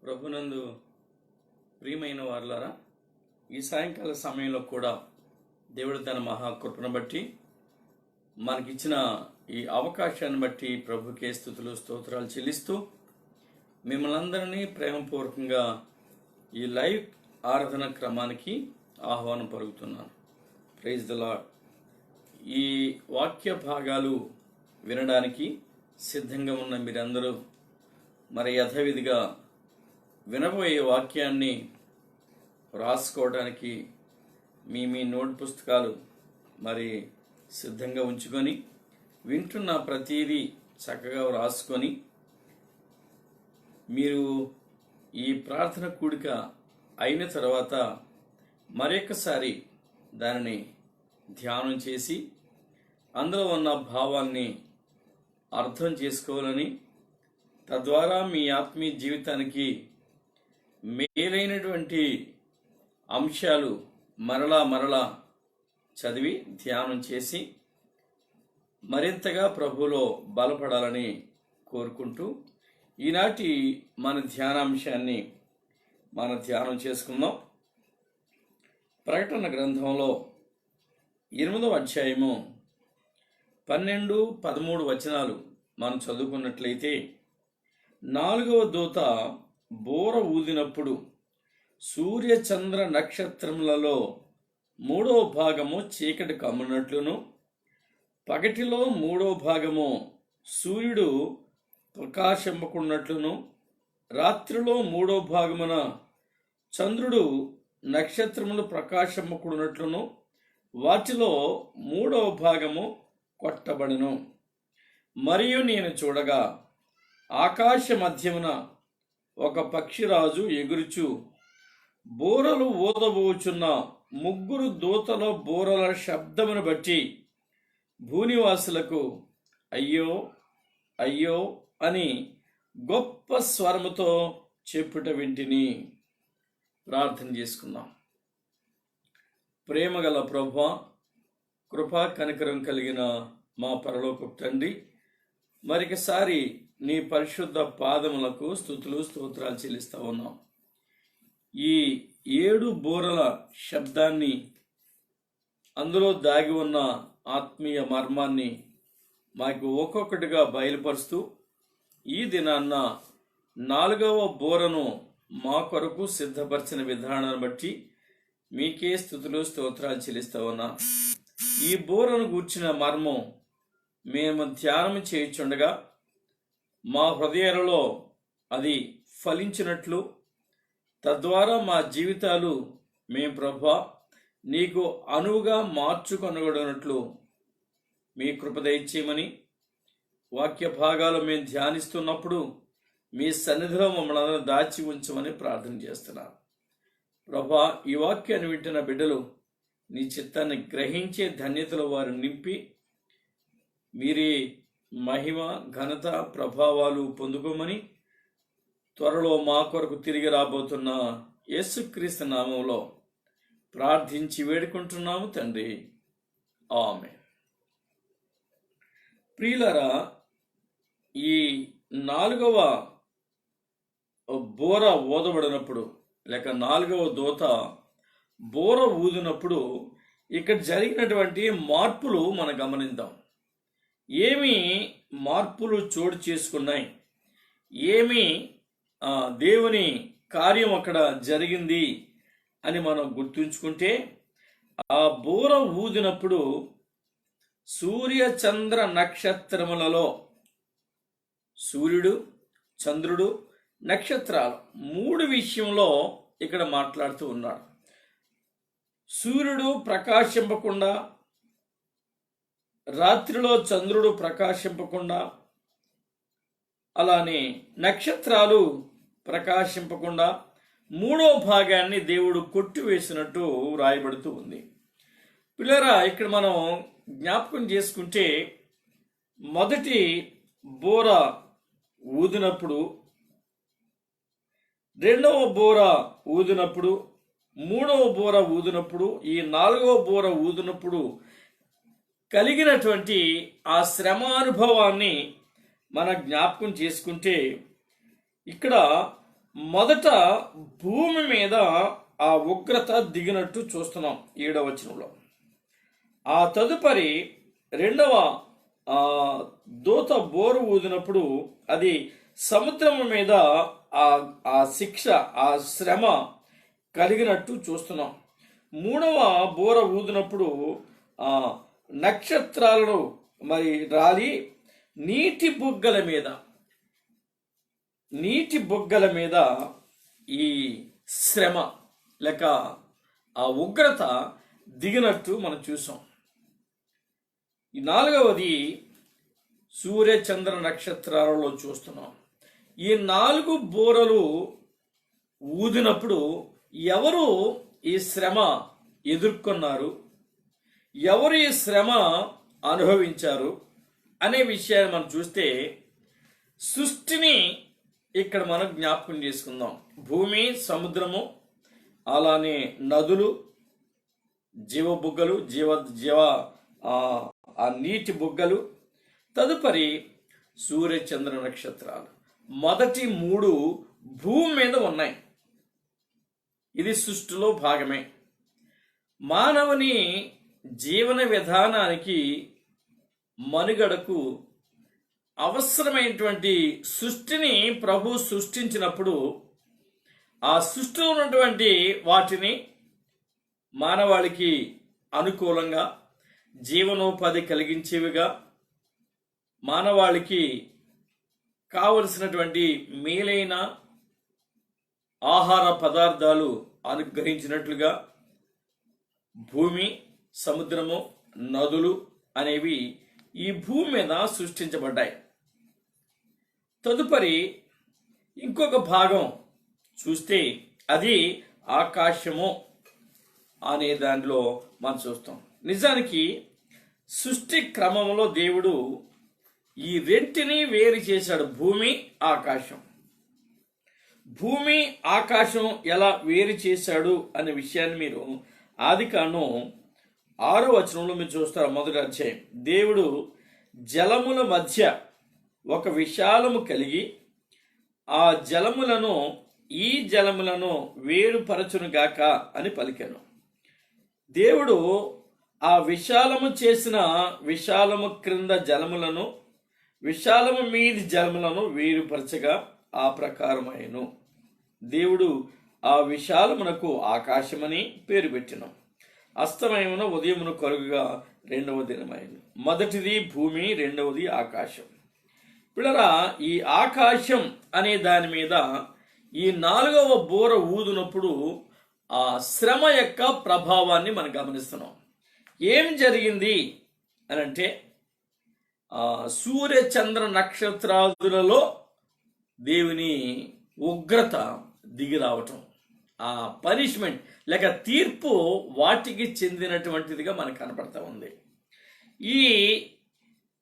ప్రభునందు ప్రియమైన వారులారా, ఈ సాయంకాల సమయంలో కూడా దేవుడు తన మహాకృపను బట్టి మనకిచ్చిన ఈ అవకాశాన్ని బట్టి ప్రభుకే స్తుతులు స్తోత్రాలు చెల్లిస్తూ మిమ్మల్ని అందరినీ ప్రేమపూర్వకంగా ఈ లైవ్ ఆరాధన క్రమానికి ఆహ్వానం పలుకుతున్నాను. Praise the lord. ఈ వాక్య భాగాలు వినడానికి సిద్ధంగా ఉన్న మీరందరూ మరి యథావిధిగా వినబోయే వాక్యాన్ని రాసుకోవడానికి మీ నోట్ పుస్తకాలు మరి సిద్ధంగా ఉంచుకొని వింటున్న ప్రతిదీ చక్కగా రాసుకొని మీరు ఈ ప్రార్థన కూడిక అయిన తర్వాత మరొకసారి దానిని ధ్యానం చేసి అందులో ఉన్న భావాన్ని అర్థం చేసుకోవాలని, తద్వారా మీ ఆత్మీయ జీవితానికి మేలైనటువంటి అంశాలు మరలా చదివి ధ్యానం చేసి మరింతగా ప్రభువులో బలపడాలని కోరుకుంటూ ఈనాటి మన ధ్యానాంశాన్ని ధ్యానం చేసుకుందాం. ప్రకటన గ్రంథంలో 8వ అధ్యాయము 12, 13 వచనాలు మనం చదువుకున్నట్లయితే, 4వ దూత బోర ఊదినప్పుడు సూర్య చంద్ర నక్షత్రములలో 3వ భాగము చీకటి కమ్మునట్లును, పగటిలో 3వ భాగము సూర్యుడు ప్రకాశింపకున్నట్లును, రాత్రిలో 3వ భాగమున చంద్రుడు నక్షత్రములు ప్రకాశింపకున్నట్లును వాటిలో 3వ భాగము కొట్టబడును. మరియు నేను చూడగా ఆకాశ మధ్యమున ఒక పక్షిరాజు ఎగురుచు బోరలు ఊదబోచున్న 3 దూతల బోరల శబ్దమును బట్టి భూనివాసులకు అయ్యో అయ్యో అని గొప్ప స్వరముతో చెప్పుట వింటిని. ప్రార్థన చేసుకుందాం. ప్రేమగల ప్రభువా, కృపా కనికరం కలిగిన మా పరలోకపు తండ్రి, మరొకసారి నీ పరిశుద్ధ పాదములకు స్తుతులు స్తోత్రాలు చెల్లిస్తా ఉన్నాం. ఈ 7 బోరల శబ్దాన్ని, అందులో దాగి ఉన్న ఆత్మీయ మర్మాన్ని మాకు ఒక్కొక్కటిగా బయలుపరుస్తూ ఈ దినాన్న 4వ బోరను మా కొరకు సిద్ధపరిచిన విధానాన్ని బట్టి మీకే స్తుతులు స్తోత్రాలు చెల్లిస్తా ఉన్నా. ఈ బోరను గూర్చిన మర్మం మేము ధ్యానం చేయుచుండగా మా హృదయాలలో అది ఫలించినట్లు, తద్వారా మా జీవితాలు మేము ప్రభువా నీకు అనువుగా మార్చుకొనగలిగినట్లు మీ కృప దయచేయమని, వాక్య భాగాలు మేము ధ్యానిస్తున్నప్పుడు మీ సన్నిధిలో మమ్మల్ని అందరూ దాచి ఉంచమని ప్రార్థన చేస్తున్నాను. ప్రభువా, ఈ వాక్యాన్ని వింటున్న బిడ్డలు నీ చిత్తాన్ని గ్రహించే ధన్యతలో వారు నింపి మీరే మహిమ ఘనత ప్రభావాలు పొందుకోమని త్వరలో మా కొరకు తిరిగి రాబోతున్న యేసుక్రీస్తు నామంలో ప్రార్థించి వేడుకుంటున్నాము తండ్రి, ఆమేన్. ప్రియులారా, ఈ 4వ బోర ఊదబడినప్పుడు లేక 4వ దూత బోర ఊదినప్పుడు ఇక్కడ జరిగినటువంటి మార్పులు మనం గమనిద్దాం. ఏమి మార్పులు చోటు చేసుకున్నాయి, ఏమి దేవుని కార్యం అక్కడ జరిగింది అని మనం గుర్తుంచుకుంటే, ఆ బోర ఊదినప్పుడు సూర్య చంద్ర నక్షత్రములలో సూర్యుడు, చంద్రుడు, నక్షత్రాలు 3 విషయంలో ఇక్కడ మాట్లాడుతూ ఉన్నాడు. సూర్యుడు ప్రకాశింపకుండా, రాత్రిలో చంద్రుడు ప్రకాశింపకుండా, అలానే నక్షత్రాలు ప్రకాశింపకుండా 3వ భాగాన్ని దేవుడు కొట్టివేసినట్టు రాయబడుతూ ఉంది. పిల్లరా, ఇక్కడ మనం జ్ఞాపకం చేసుకుంటే మొదటి బోర ఊదినప్పుడు, 2వ బోర ఊదినప్పుడు, 3వ బోర ఊదినప్పుడు, ఈ 4వ బోర ఊదినప్పుడు కలిగినటువంటి ఆ శ్రమానుభవాన్ని మన జ్ఞాపకం చేసుకుంటే, ఇక్కడ మొదట భూమి మీద ఆ ఉగ్రత దిగినట్టు చూస్తున్నాం 7వ వచనంలో. ఆ తదుపరి రెండవ దూత బోరు ఊదినప్పుడు అది సముద్రము మీద ఆ శిక్ష, ఆ శ్రమ కలిగినట్టు చూస్తున్నాం. 3వ బోర ఊదినప్పుడు నక్షత్రాలను మరి రాలి నీటి బుగ్గల మీద ఈ శ్రమ లేక ఆ ఉగ్రత దిగినట్టు మనం చూసాం. ఈ 4వది సూర్య చంద్ర నక్షత్రాలలో చూస్తున్నాం. ఈ 4 బోరలు ఊదినప్పుడు ఎవరు ఈ శ్రమ ఎదుర్కొన్నారు, ఎవరు ఈ శ్రమ అనుభవించారు అనే విషయాన్ని మనం చూస్తే సృష్టిని ఇక్కడ మనం జ్ఞాపకం చేసుకుందాం. భూమి, సముద్రము, అలానే నదులు, జీవబుగ్గలు, ఆ నీటి బుగ్గలు, తదుపరి సూర్య చంద్ర నక్షత్రాలు. మొదటి 3 భూమి మీద ఉన్నాయి. ఇది సృష్టిలో భాగమే. మానవుని జీవన విధానానికి, మనుగడకు అవసరమైనటువంటి సృష్టిని ప్రభు సృష్టించినప్పుడు ఆ సృష్టిలో ఉన్నటువంటి వాటిని మానవాళికి అనుకూలంగా, జీవనోపాధి కలిగించేవిగా, మానవాళికి కావలసినటువంటి మేలైన ఆహార పదార్థాలు అనుగ్రహించినట్లుగా భూమి, సముద్రము, నదులు అనేవి ఈ భూమి మీద సృష్టించబడ్డాయి. తదుపరి ఇంకొక భాగం చూస్తే అది ఆకాశము అనే దానిలో మనం చూస్తాం. నిజానికి సృష్టి క్రమంలో దేవుడు ఈ రెంటిని వేరు చేశాడు. భూమి, ఆకాశం. భూమి, ఆకాశం ఎలా వేరు చేశాడు అనే విషయాన్ని మీరు ఆదికాండం 6వ వచనంలో మీరు చూస్తారు. మొదటి అధ్యాయం. దేవుడు జలముల మధ్య ఒక విశాలము కలిగి ఆ జలములను ఈ జలములను వేరుపరచునుగాక అని పలికాను. దేవుడు ఆ విశాలము చేసిన విశాలము క్రింద జలములను, విశాలము మీది జలములను వేరుపరచగా ఆ ప్రకారమైను. దేవుడు ఆ విశాలమునకు ఆకాశమని పేరు పెట్టినాం. అస్తమయమున ఉదయమును కలుగుగా 2వ దినమైను. మొదటిది భూమి, 2వది ఆకాశం. పిల్లరా, ఈ ఆకాశం అనే దాని మీద ఈ 4వ బోర ఊదినప్పుడు ఆ శ్రమ యొక్క ప్రభావాన్ని మనం గమనిస్తున్నాం. ఏం జరిగింది అని అంటే సూర్య చంద్ర నక్షత్రాదులలో దేవుని ఉగ్రత దిగి రావటం, ఆ పనిష్మెంట్ లేక తీర్పు వాటికి చెందినటువంటిదిగా మనకు కనపడతా ఉంది. ఈ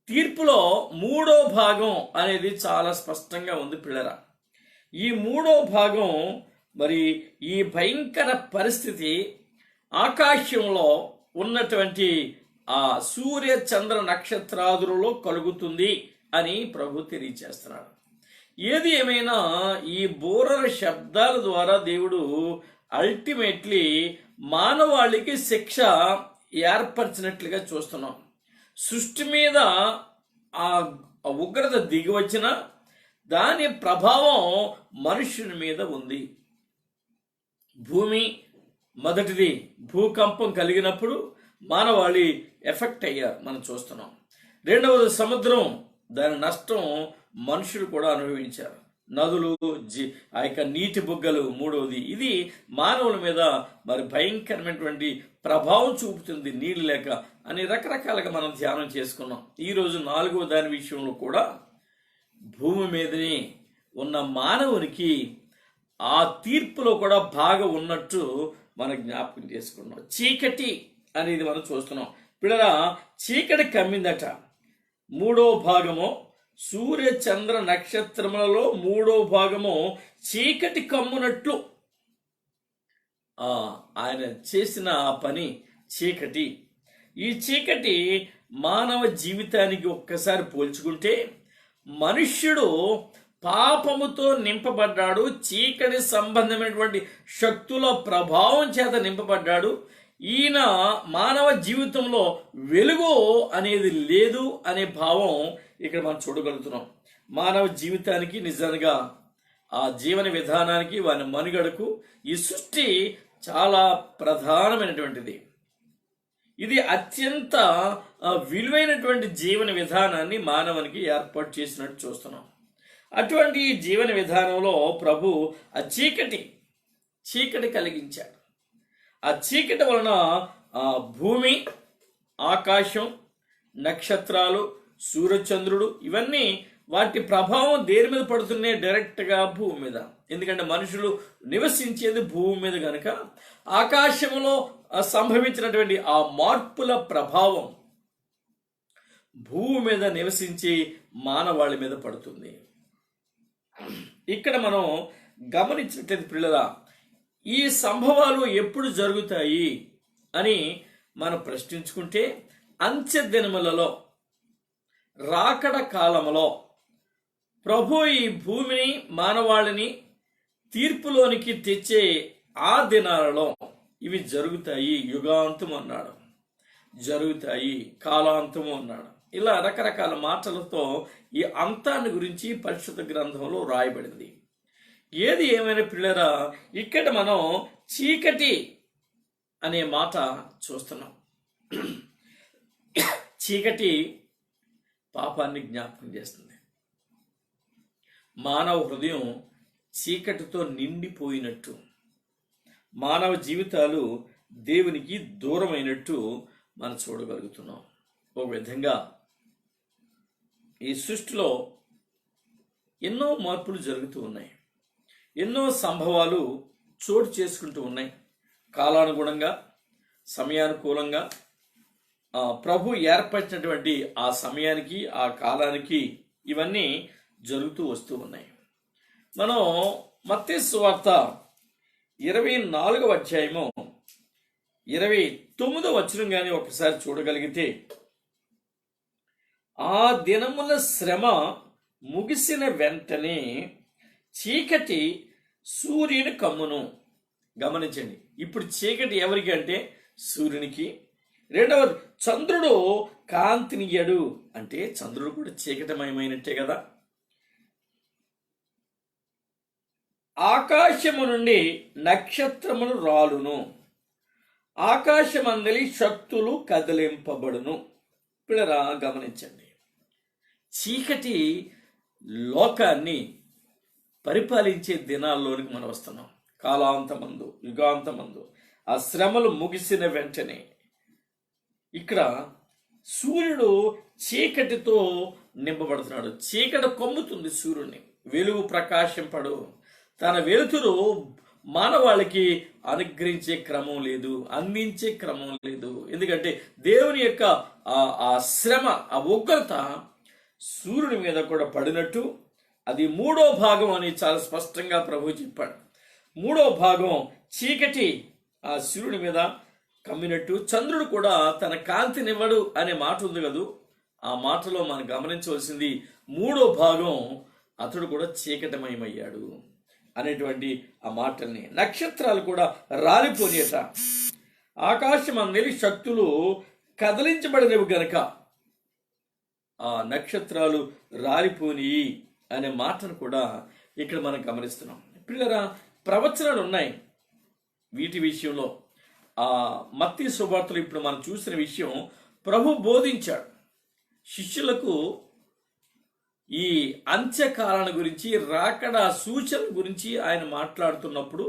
తీర్పులో 3వ భాగం అనేది చాలా స్పష్టంగా ఉంది పిల్లరా. ఈ 3వ భాగం మరి ఈ భయంకర పరిస్థితి ఆకాశంలో ఉన్నటువంటి ఆ సూర్య చంద్ర నక్షత్రాదులలో కలుగుతుంది అని ప్రభు తెలియచేస్తున్నాడు. ఏది ఏమైనా ఈ బూరల శబ్దాల ద్వారా దేవుడు అల్టిమేట్లీ మానవాళికి శిక్ష ఏర్పరిచినట్లుగా చూస్తున్నాం. సృష్టి మీద ఆ ఉగ్రత దిగి వచ్చిన దాని ప్రభావం మనుష్యుని మీద ఉంది. భూమి మొదటిది భూకంపం కలిగినప్పుడు మానవాళి ఎఫెక్ట్ అయ్యారు, మనం చూస్తున్నాం. 2వది సముద్రం, దాని నష్టం మనుషులు కూడా అనుభవించారు. నదులు, ఆ యొక్క నీటి బుగ్గలు 3వది. ఇది మానవుల మీద మరి భయంకరమైనటువంటి ప్రభావం చూపుతుంది, నీళ్ళు లేక అని రకరకాలుగా మనం ధ్యానం చేసుకున్నాం. ఈరోజు 4వ దాని విషయంలో కూడా భూమి మీదనే ఉన్న మానవునికి ఆ తీర్పులో కూడా భాగం ఉన్నట్టు మనం జ్ఞాపకం చేసుకున్నాం. చీకటి అనేది మనం చూస్తున్నాం. పిల్లరా, చీకటి కమ్మిందట. 3వ భాగము సూర్య చంద్ర నక్షత్రములలో 3వ భాగము చీకటి కమ్మునట్లు ఆయన చేసిన ఆ పని చీకటి. ఈ చీకటి మానవ జీవితానికి ఒక్కసారి పోల్చుకుంటే మనుష్యుడు పాపముతో నింపబడ్డాడు, చీకటి సంబంధమైనటువంటి శక్తుల ప్రభావం చేత నింపబడ్డాడు. ఈయన మానవ జీవితంలో వెలుగు అనేది లేదు అనే భావం ఇక్కడ మనం చూడగలుగుతున్నాం. మానవ జీవితానికి నిజంగా ఆ జీవన విధానానికి వారి మనుగడకు ఈ సృష్టి చాలా ప్రధానమైనటువంటిది. ఇది అత్యంత విలువైనటువంటి జీవన విధానాన్ని మానవునికి ఏర్పాటు చేసినట్టు చూస్తున్నాం. అటువంటి జీవన విధానంలో ప్రభు ఆ చీకటి కలిగించాడు. ఆ చీకటి వలన భూమి, ఆకాశం, నక్షత్రాలు, సూర్యచంద్రుడు ఇవన్నీ వాటి ప్రభావం దేని మీద పడుతున్నాయి? డైరెక్ట్గా భూమి మీద. ఎందుకంటే మనుషులు నివసించేది భూమి మీద కనుక ఆకాశంలో సంభవించినటువంటి ఆ మార్పుల ప్రభావం భూమి మీద నివసించి మానవాళి మీద పడుతుంది. ఇక్కడ మనం గమనించినట్లయితే పిల్లల, ఈ సంభవాలు ఎప్పుడు జరుగుతాయి అని మనం ప్రశ్నించుకుంటే అంత్య దినములలో, రాకడ కాలములో ప్రభు ఈ భూమిని, మానవాళిని తీర్పులోనికి తెచ్చే ఆ దినాలలో ఇవి జరుగుతాయి. యుగాంతం అన్నాడు, జరుగుతాయి, కాలాంతము అన్నాడు. ఇలా రకరకాల మాటలతో ఈ అంతాన్ని గురించి పరిశుద్ధ గ్రంథంలో రాయబడింది. ఏది ఏమైనా పిల్లరా, ఇక్కడ మనం చీకటి అనే మాట చూస్తున్నాం. చీకటి పాపాన్ని జ్ఞాపకం చేస్తుంది. మానవ హృదయం చీకటితో నిండిపోయినట్టు, మానవ జీవితాలు దేవునికి దూరమైనట్టు మనం చూడగలుగుతున్నాం. ఒక విధంగా ఈ సృష్టిలో ఎన్నో మార్పులు జరుగుతూ ఉన్నాయి, ఎన్నో సంభవాలు చోటు చేసుకుంటూ ఉన్నాయి. కాలానుగుణంగా, సమయానుకూలంగా ప్రభు ఏర్పరిచినటువంటి ఆ సమయానికి, ఆ కాలానికి ఇవన్నీ జరుగుతూ వస్తూ ఉన్నాయి. మనం మత్తయి సువార్త 24వ అధ్యాయము 29వ వచనం కానీ ఒకసారి చూడగలిగితే, ఆ దినముల శ్రమ ముగిసిన వెంటనే చీకటి సూర్యుని కమ్మును. గమనించండి, ఇప్పుడు చీకటి ఎవరికి అంటే సూర్యునికి. రెండవది, చంద్రుడు కాంతినియ్యడు అంటే చంద్రుడు కూడా చీకటిమయమైనట్టే కదా. ఆకాశము నుండి నక్షత్రములు రాలును, ఆకాశమందలి శక్తులు కదిలింపబడును. పిల్లరా గమనించండి, చీకటి లోకాన్ని పరిపాలించే దినాల్లోనికి మనం వస్తున్నాం. కాలాంతమందు, యుగాంతమందు ఆ శ్రమలు ముగిసిన వెంటనే ఇక్కడ సూర్యుడు చీకటితో నింపబడుతున్నాడు. చీకటి కొమ్ముతుంది సూర్యుడిని, వెలుగు ప్రకాశింపడు. తన వెలుతురు మానవాళికి అనుగ్రహించే క్రమం లేదు, అందించే క్రమం లేదు. ఎందుకంటే దేవుని యొక్క ఆ శ్రమ, ఆ ఉగ్రత సూర్యుడి మీద కూడా పడినట్టు, అది 3వ భాగం అని చాలా స్పష్టంగా ప్రభు చెప్పాడు. 3వ భాగం చీకటి ఆ సూర్యుడి మీద కమ్మినట్టు, చంద్రుడు కూడా తన కాంతినివ్వడు అనే మాట ఉంది కదూ. ఆ మాటలో మనం గమనించవలసింది 3వ భాగం అతడు కూడా చీకటమయమయ్యాడు అనేటువంటి ఆ మాటల్ని. నక్షత్రాలు కూడా రాలిపోయేట, ఆకాశం అందరి శక్తులు కదిలించబడినవి గనక ఆ నక్షత్రాలు రాలిపోని అనే మాటను కూడా ఇక్కడ మనం గమనిస్తున్నాం. పిల్లరా, ప్రవచనాలు ఉన్నాయి వీటి విషయంలో. ఆ మత్తయి సువార్తలో ఇప్పుడు మనం చూసిన విషయం ప్రభు బోధించాడు శిష్యులకు. ఈ అంత్యకాలాన్ని గురించి, రాకడ సూచన గురించి ఆయన మాట్లాడుతున్నప్పుడు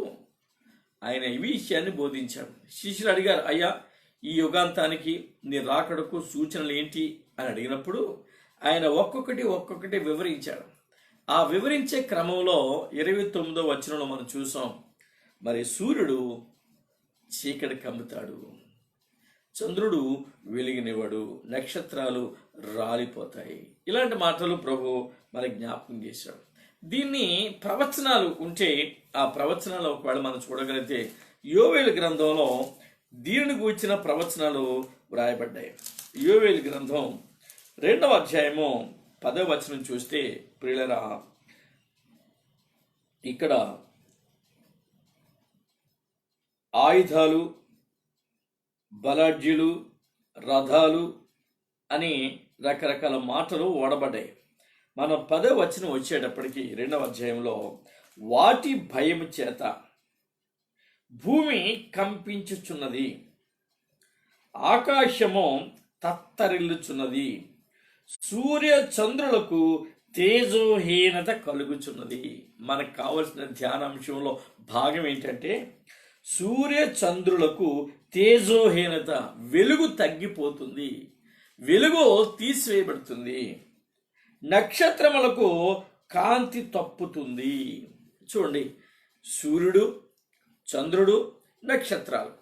ఆయన ఈ విషయాన్ని బోధించాడు. శిష్యులు అడిగారు, అయ్యా ఈ యుగాంతానికి నీ రాకడకు సూచనలు ఏంటి అని అడిగినప్పుడు ఆయన ఒక్కొక్కటి వివరించాడు. ఆ వివరించే క్రమంలో 29వ వచనంలో మనం చూసాం, మరి సూర్యుడు చీకటి కమ్ముతాడు, చంద్రుడు వెలిగినివ్వడు, నక్షత్రాలు రాలిపోతాయి. ఇలాంటి మాటలు ప్రభు మనకి జ్ఞాపకం చేశాడు. దీన్ని ప్రవచనాలు ఉంటే ఆ ప్రవచనాలు ఒకవేళ మనం చూడగలిగితే యోవేలు గ్రంథంలో దీనిని గూర్చిన ప్రవచనాలు వ్రాయబడ్డాయి. యోవేలు గ్రంథం 2వ అధ్యాయము 10వ వచనం చూస్తే, ప్రియులరా, ఇక్కడ ఆయుధాలు, బలాఢ్యులు, రథాలు అని రకరకాల మాటలు వాడబడ్డాయి. మనం 10వ వచనం వచ్చేటప్పటికి 2వ అధ్యాయంలో వాటి భయము చేత భూమి కంపించుచున్నది, ఆకాశము తత్తరిల్లుచున్నది, సూర్య చంద్రులకు తేజోహీనత కలుగుచున్నది. మనకు కావలసిన ధ్యానాంశంలో భాగం ఏంటంటే సూర్య చంద్రులకు తేజోహీనత, వెలుగు తగ్గిపోతుంది, వెలుగు తీసివేయబడుతుంది, నక్షత్రములకు కాంతి తప్పుతుంది. చూడండి, సూర్యుడు, చంద్రుడు, నక్షత్రాలు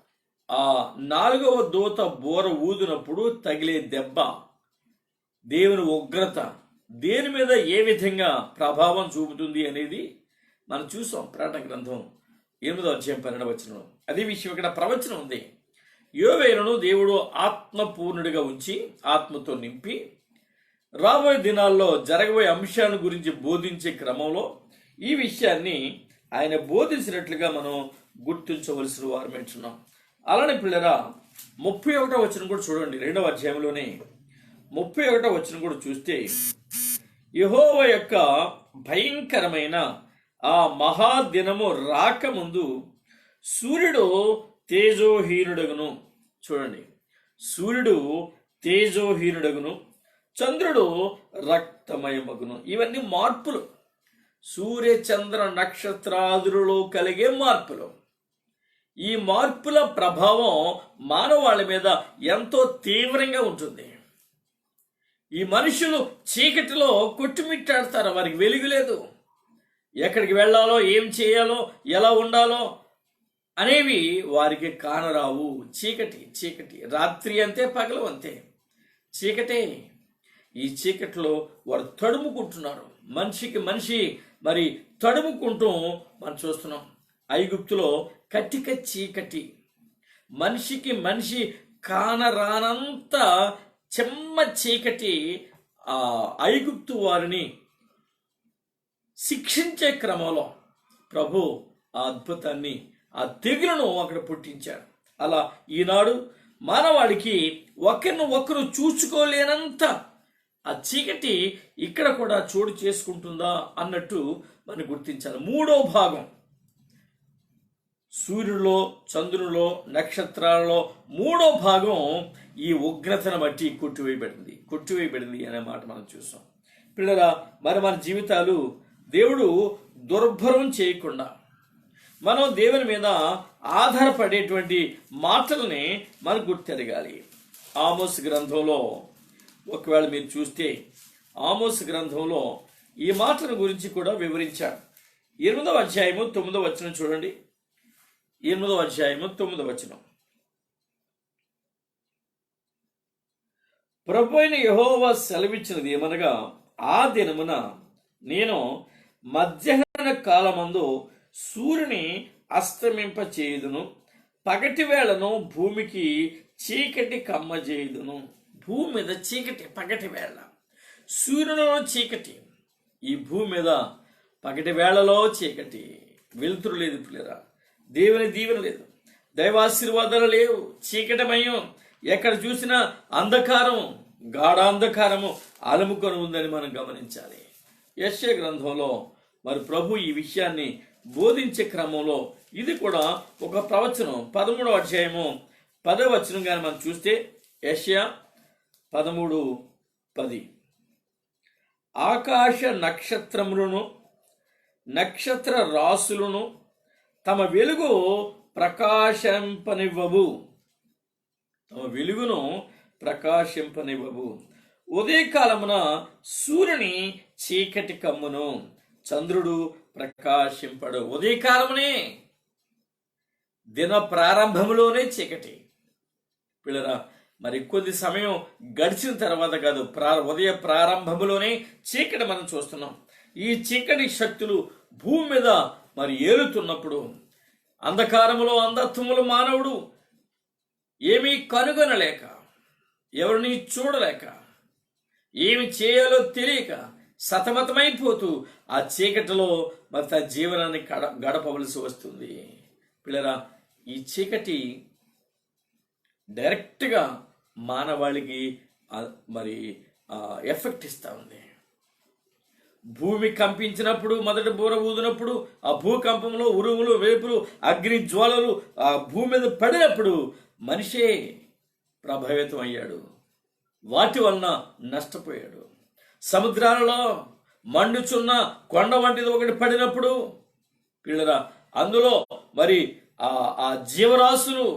ఆ 4వ దూత బోర ఊదినప్పుడు తగిలే దెబ్బ, దేవుని ఉగ్రత దేని మీద ఏ విధంగా ప్రభావం చూపుతుంది అనేది మనం చూసాం. ప్రకటన గ్రంథం 8వ అధ్యాయం 12వ వచనం. అదే విషయం ఇక్కడ ప్రవచనం ఉంది. యోవేలును దేవుడు ఆత్మపూర్ణుడిగా ఉంచి ఆత్మతో నింపి రాబోయే దినాల్లో జరగబోయే అంశాల గురించి బోధించే క్రమంలో ఈ విషయాన్ని ఆయన బోధించినట్లుగా మనం గుర్తించవలసిన వారమేంటున్నాం. అలానే పిల్లరా 31వ వచనం కూడా చూడండి. 2వ అధ్యాయంలోనే 31వ వచనం కూడా చూస్తే యెహోవా యొక్క భయంకరమైన ఆ మహాదినము రాకముందు సూర్యుడు తేజోహీనుడగును. చూడండి, సూర్యుడు తేజోహీనుడగును, చంద్రుడు రక్తమయమగును. ఇవన్నీ మార్పులు, సూర్య చంద్ర నక్షత్రాదులలో కలిగే మార్పులు. ఈ మార్పుల ప్రభావం మానవాళి మీద ఎంతో తీవ్రంగా ఉంటుంది. ఈ మనుషులు చీకటిలో కొట్టుమిట్టాడతారు, వారికి వెలుగు లేదు. ఎక్కడికి వెళ్ళాలో, ఏం చేయాలో, ఎలా ఉండాలో అనేవి వారికి కానరావు. చీకటి చీకటి, రాత్రి అంతే, పగలు అంతే, చీకటే. ఈ చీకటిలో వారు తడుముకుంటున్నారు. మనిషికి మనిషి మరి తడుముకుంటూ మనం చూస్తున్నాం. ఐగుప్తులో కటిక చీకటి, మనిషికి మనిషి కానరానంత చెమ్మ చీకటి ఆ ఐగుప్తు వారిని శిక్షించే క్రమంలో ప్రభు ఆ అద్భుతాన్ని, ఆ తెగులను అక్కడ పుట్టించాడు. అలా ఈనాడు మానవాడికి ఒకరిని ఒకరు చూసుకోలేనంత ఆ చీకటి ఇక్కడ కూడా చోటు చేసుకుంటుందా అన్నట్టు మనం గుర్తించాలి. 3వ భాగం సూర్యుడిలో, చంద్రుడిలో, నక్షత్రాలలో 3వ భాగం ఈ ఉగ్రతను బట్టి కొట్టివేయబడింది అనే మాట మనం చూసాం. పిల్లరా, మరి మన జీవితాలు దేవుడు దుర్భరం చేయకుండా మనం దేవుని మీద ఆధారపడేటువంటి మాటల్ని మనం గుర్తెరగాలి. ఆమోస్ గ్రంథంలో ఒకవేళ మీరు చూస్తే ఆమోస్ గ్రంథంలో ఈ మాటల గురించి కూడా వివరించాడు. 8వ అధ్యాయము 9వ వచనం చూడండి. 8వ అధ్యాయము 9వ వచనం. ప్రభువైన యెహోవా సెలవిచ్చినది ఏమనగా, ఆ దినమున నేను మధ్యాహ్న కాలమందు సూర్యుని అస్తమింప చేయుదును, పగటి వేళను భూమికి చీకటి కమ్మజేయుదును. భూమి మీద చీకటి పగటి వేళ, సూర్యునిలో చీకటి. ఈ భూమి మీద పగటి వేళలో చీకటి, వెలుతురు లేదు పిల్లరా, దేవుని దీవెన లేదు, దైవాశీర్వాదాలు లేవు, చీకటమయం. ఎక్కడ చూసినా అంధకారం, గాఢాంధకారము అలుముకొని ఉందని మనం గమనించాలి. యెషయా గ్రంథంలో మరి ప్రభు ఈ విషయాన్ని బోధించే క్రమంలో ఇది కూడా ఒక ప్రవచనం. 13వ అధ్యాయము 10వ వచనం కానీ మనం చూస్తే యెషయా 13:10 ఆకాశ నక్షత్రములను నక్షత్ర రాసులను తమ వెలుగు ప్రకాశింపనివ్వవు, తమ వెలుగును ప్రకాశింపనివ్వవు. ఉదయకాలమున సూర్యుని చీకటి కమ్మును, చంద్రుడు ప్రకాశింపడు. ఉదయకాలమునే, దిన ప్రారంభములోనే చీకటి. పిల్లరా, మరి కొద్ది సమయం గడిచిన తర్వాత కాదు, ఉదయ ప్రారంభములోనే చీకటి మనం చూస్తున్నాం. ఈ చీకటి శక్తులు భూమి మీద మరి ఏలుతున్నప్పుడు అంధకారములో, అంధత్వములో మానవుడు ఏమీ కనుగొనలేక, ఎవరిని చూడలేక, ఏమి చేయాలో తెలియక సతమతమైపోతూ ఆ చీకటిలో మరి తన జీవనాన్ని గడపవలసి వస్తుంది. పిల్లరా, ఈ చీకటి డైరెక్ట్గా మానవాళికి మరి ఎఫెక్ట్ ఇస్తూ ఉంది. భూమి కంపించినప్పుడు, మొదటి బూర ఊదినప్పుడు, ఆ భూకంపంలో ఉరుములు, వేపులు, అగ్ని జ్వాలలు ఆ భూమి మీద పడినప్పుడు మనిషే ప్రభావితం అయ్యాడు. వాటి వలన నష్టపోయాడు. సముద్రాలలో మండుచున్న కొండ వంటిది ఒకటి పడినప్పుడు పిల్లరా, అందులో మరి ఆ జీవరాశులు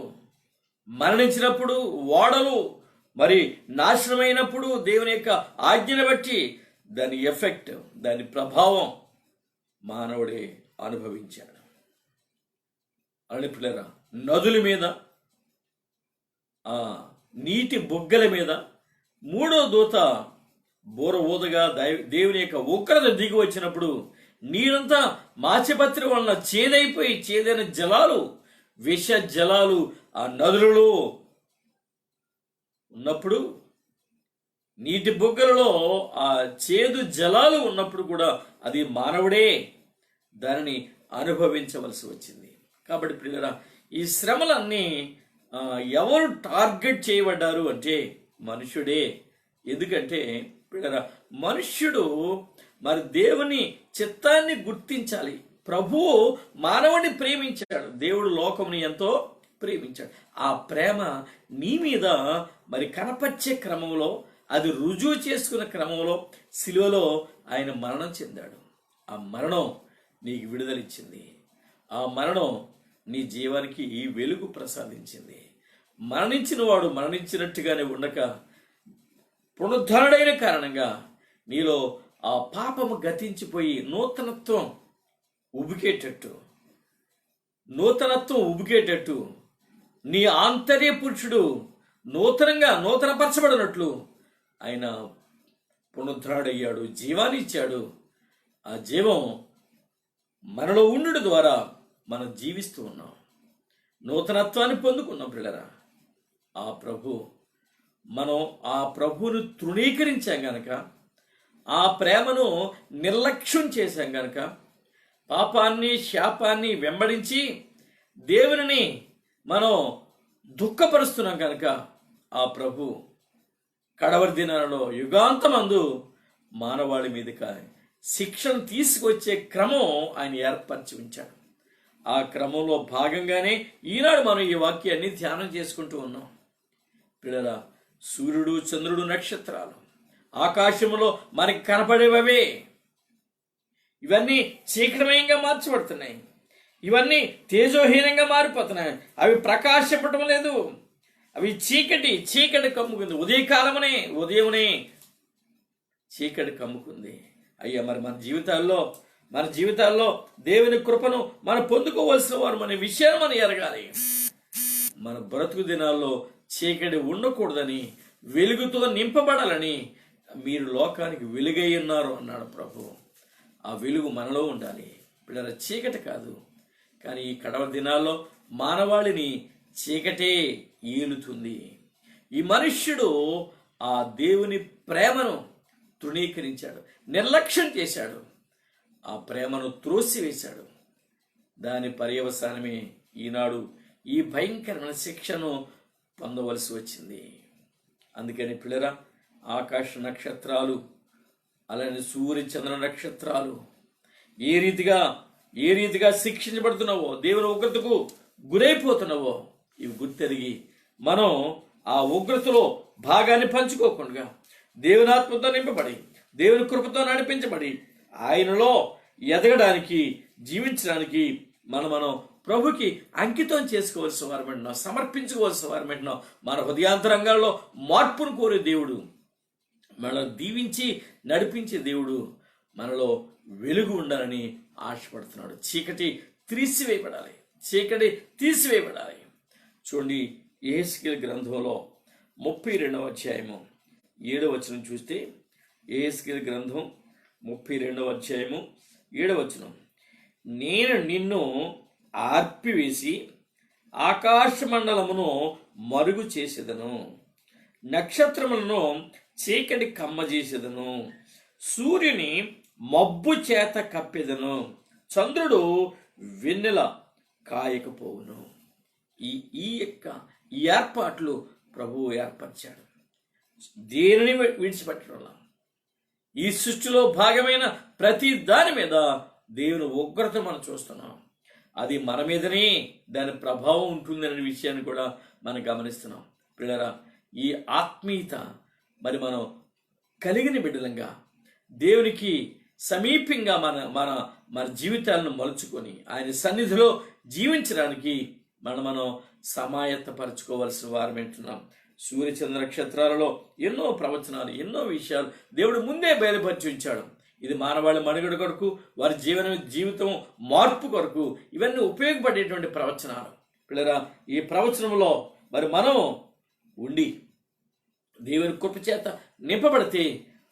మరణించినప్పుడు, ఓడలు మరి నాశనమైనప్పుడు దేవుని యొక్క ఆజ్ఞను బట్టి దాని ఎఫెక్ట్, దాని ప్రభావం మానవుడే అనుభవించాడు. అలాంటి పిల్లరా, నదుల మీద, నీటి బుగ్గల మీద మూడో దూత బోర ఊదగా దేవుని యొక్క ఉగ్రత దిగి వచ్చినప్పుడు నీరంతా మాచిపత్రి వలన చేదైపోయి చేదైన జలాలు, విష జలాలు ఆ నదులలో ఉన్నప్పుడు, నీటి బుగ్గలలో ఆ చేదు జలాలు ఉన్నప్పుడు కూడా అది మానవుడే దానిని అనుభవించవలసి వచ్చింది. కాబట్టి పిల్లరా, ఈ శ్రమలన్నీ ఎవరు టార్గెట్ చేయబడ్డారు అంటే మనుషుడే. ఎందుకంటే పిల్లరా, మనుష్యుడు మరి దేవుని చిత్తాన్ని గుర్తించాలి. ప్రభువు మానవుని ప్రేమించాడు. దేవుడు లోకముని ఎంతో ప్రేమించాడు. ఆ ప్రేమ నీ మీద మరి కనపరిచే క్రమంలో, అది రుజువు చేసుకున్న క్రమంలో సిలువలో ఆయన మరణం చెందాడు. ఆ మరణం నీకు విడుదలిచ్చింది. ఆ మరణం నీ జీవానికి ఈ వెలుగు ప్రసాదించింది. మరణించిన వాడు మరణించినట్టుగానే ఉండక పునరుద్ధరణైన కారణంగా నీలో ఆ పాపము గతించిపోయి నూతనత్వం ఉబికేటట్టు నీ ఆంతర్య పురుషుడు నూతనపరచబడినట్లు ఆయన పునరుద్ధరణయ్యాడు, జీవాన్ని ఇచ్చాడు. ఆ జీవం మనలో ఉండుట ద్వారా మనం జీవిస్తూ ఉన్నాం, నూతనత్వాన్ని పొందుకున్నాం. పిల్లరా, మనం ఆ ప్రభువును తృణీకరించాం గనక, ఆ ప్రేమను నిర్లక్ష్యం చేశాం గనక, పాపాన్ని శాపాన్ని వెంబడించి దేవునిని మనం దుఃఖపరుస్తున్నాం కనుక ఆ ప్రభు కడవరి దినాలలో యుగాంతమందు మానవాళి మీదకి శిక్షను తీసుకొచ్చే క్రమం ఆయన ఏర్పరిచి ఉంచాడు. ఆ క్రమంలో భాగంగానే ఈనాడు మనం ఈ వాక్యాన్ని ధ్యానం చేసుకుంటూ ఉన్నాం. పిల్లరా, సూర్యుడు, చంద్రుడు, నక్షత్రాలు ఆకాశంలో మనకి కనపడేవే. ఇవన్నీ చీకటమయంగా మార్చబడుతున్నాయి. ఇవన్నీ తేజోహీనంగా మారిపోతున్నాయి. అవి ప్రకాశపడటం లేదు. అవి చీకటి కమ్ముకుంది. ఉదయమునే చీకటి కమ్ముకుంది. అయ్యా, మరి మన జీవితాల్లో దేవుని కృపను మనం పొందుకోవలసిన వారు మన విషయాన్ని మనం ఎరగాలి. మన బ్రతుకు దినాల్లో చీకటి ఉండకూడదని, వెలుగుతో నింపబడాలని మీరు లోకానికి వెలుగై ఉన్నారు అన్నాడు ప్రభు. ఆ వెలుగు మనలో ఉండాలి. పిల్లల, చీకటి కాదు. కానీ ఈ కడవరి దినాల్లో మానవాళిని చీకటే ఏలుతుంది. ఈ మనుష్యుడు ఆ దేవుని ప్రేమను తృణీకరించాడు, నిర్లక్ష్యం చేశాడు, ఆ ప్రేమను త్రోసివేశాడు. దాని పర్యవసానమే ఈనాడు ఈ భయంకరమైన శిక్షను పొందవలసి వచ్చింది. అందుకని పిల్లరా, ఆకాశ నక్షత్రాలు, అలానే సూర్య చంద్ర నక్షత్రాలు ఏ రీతిగా శిక్షించబడుతున్నావో, దేవుని ఉగ్రతకు గురైపోతున్నావో ఇవి గుర్తెరిగి మనం ఆ ఉగ్రతలో భాగాన్ని పంచుకోకుండా దేవుని ఆత్మతో నింపబడి, దేవుని కృపతో నడిపించబడి, ఆయనలో ఎదగడానికి, జీవించడానికి మనం ప్రభుకి అంకితం చేసుకోవాల్సిన వారమంటున్నాం, సమర్పించుకోవాల్సిన వారమంటున్నాం. మన హృదయాంతరంగాల్లో మార్పును కోరే దేవుడు, మనల్ని దీవించి నడిపించే దేవుడు మనలో వెలుగు ఉండాలని ఆశపడుతున్నాడు. చీకటి తీసివేయబడాలి. చూడండి, యెహెజ్కేలు గ్రంథంలో 32వ అధ్యాయము 7వ వచనం చూస్తే, యెహెజ్కేలు గ్రంథం 32వ అధ్యాయము 7వ వచనం, నేను నిన్ను ఆర్పివేసి ఆకాశ మండలమును మరుగు చేసేదను, నక్షత్రములను చీకటి కమ్మజేసేదను, సూర్యుని మబ్బు చేత కప్పెదను, చంద్రుడు వెన్నెల కాయకపోవును. ఈ ఈ యొక్క ఈ ఏర్పాట్లు ప్రభువు ఏర్పరిచాడు. దేనిని విడిచిపెట్టడం, ఈ సృష్టిలో భాగమైన ప్రతి దాని మీద దేవుని ఉగ్రత మనం చూస్తున్నాం. అది మన మీదనే దాని ప్రభావం ఉంటుందనే విషయాన్ని కూడా మనం గమనిస్తున్నాం. పిల్లరా, ఈ ఆత్మీయత మరి మనం కలిగిన బిడ్డలంగా దేవునికి సమీపంగా మన మన మన జీవితాలను మలుచుకొని ఆయన సన్నిధిలో జీవించడానికి మనం సమాయత్తపరచుకోవలసిన వారమేంటున్నాం. సూర్యచంద్ర నక్షత్రాలలో ఎన్నో ప్రవచనాలు, ఎన్నో విషయాలు దేవుడు ముందే బయలుపరిచి ఉంచాడు. ఇది మానవాళి మనుగడ కొరకు, వారి జీవితం మార్పు కొరకు ఇవన్నీ ఉపయోగపడేటువంటి ప్రవచనాలు. పిల్లరా, ఈ ప్రవచనంలో మరి మనం ఉండి దేవుని కృప చేత నింపబడితే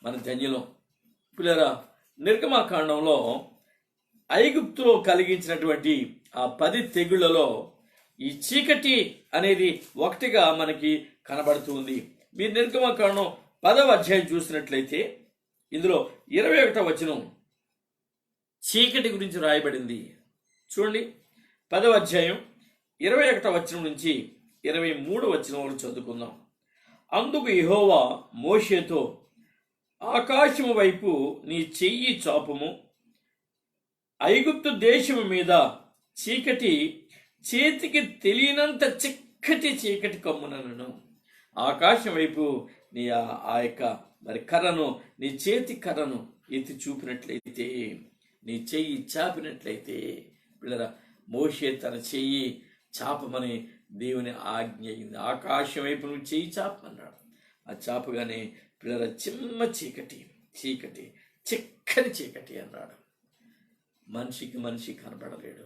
మన ధన్యులం. పిల్లరా, నిర్గమాకాండంలో ఐగుప్తులో కలిగించినటువంటి ఆ 10 తెగుళ్లలో ఈ చీకటి అనేది ఒకటిగా మనకి కనబడుతుంది. మీరు నిర్గమాకాండం 10వ అధ్యాయం చూసినట్లయితే ఇందులో 21వ వచనం చీకటి గురించి రాయబడింది. చూడండి, 10వ అధ్యాయం 21వ వచనం నుంచి 23వ వచనం వరకు చదువుకుందాం. అందుకు యెహోవా మోషేతో, ఆకాశము వైపు నీ చెయ్యి చాపుము, ఐగుప్తు దేశము మీద చీకటి చేతికి తెలియనంత చిక్కటి చీకటి కమ్మునను. ఆకాశం వైపు నీ ఆ యొక్క మరి కర్రను, నీ చేతి కర్రను ఎత్తి చూపినట్లయితే, నీ చెయ్యి చాపినట్లయితే, పిల్లరా, మోషే తన చెయ్యి చాపమని దేవుని ఆజ్ఞ అయింది. ఆకాశం వైపు నువ్వు చెయ్యి చాపమన్నాడు. ఆ చాపగానే పిల్లరా, చిమ్మ చీకటి, చిక్కని చీకటి అన్నాడు. మనిషికి మనిషి కనబడలేడు,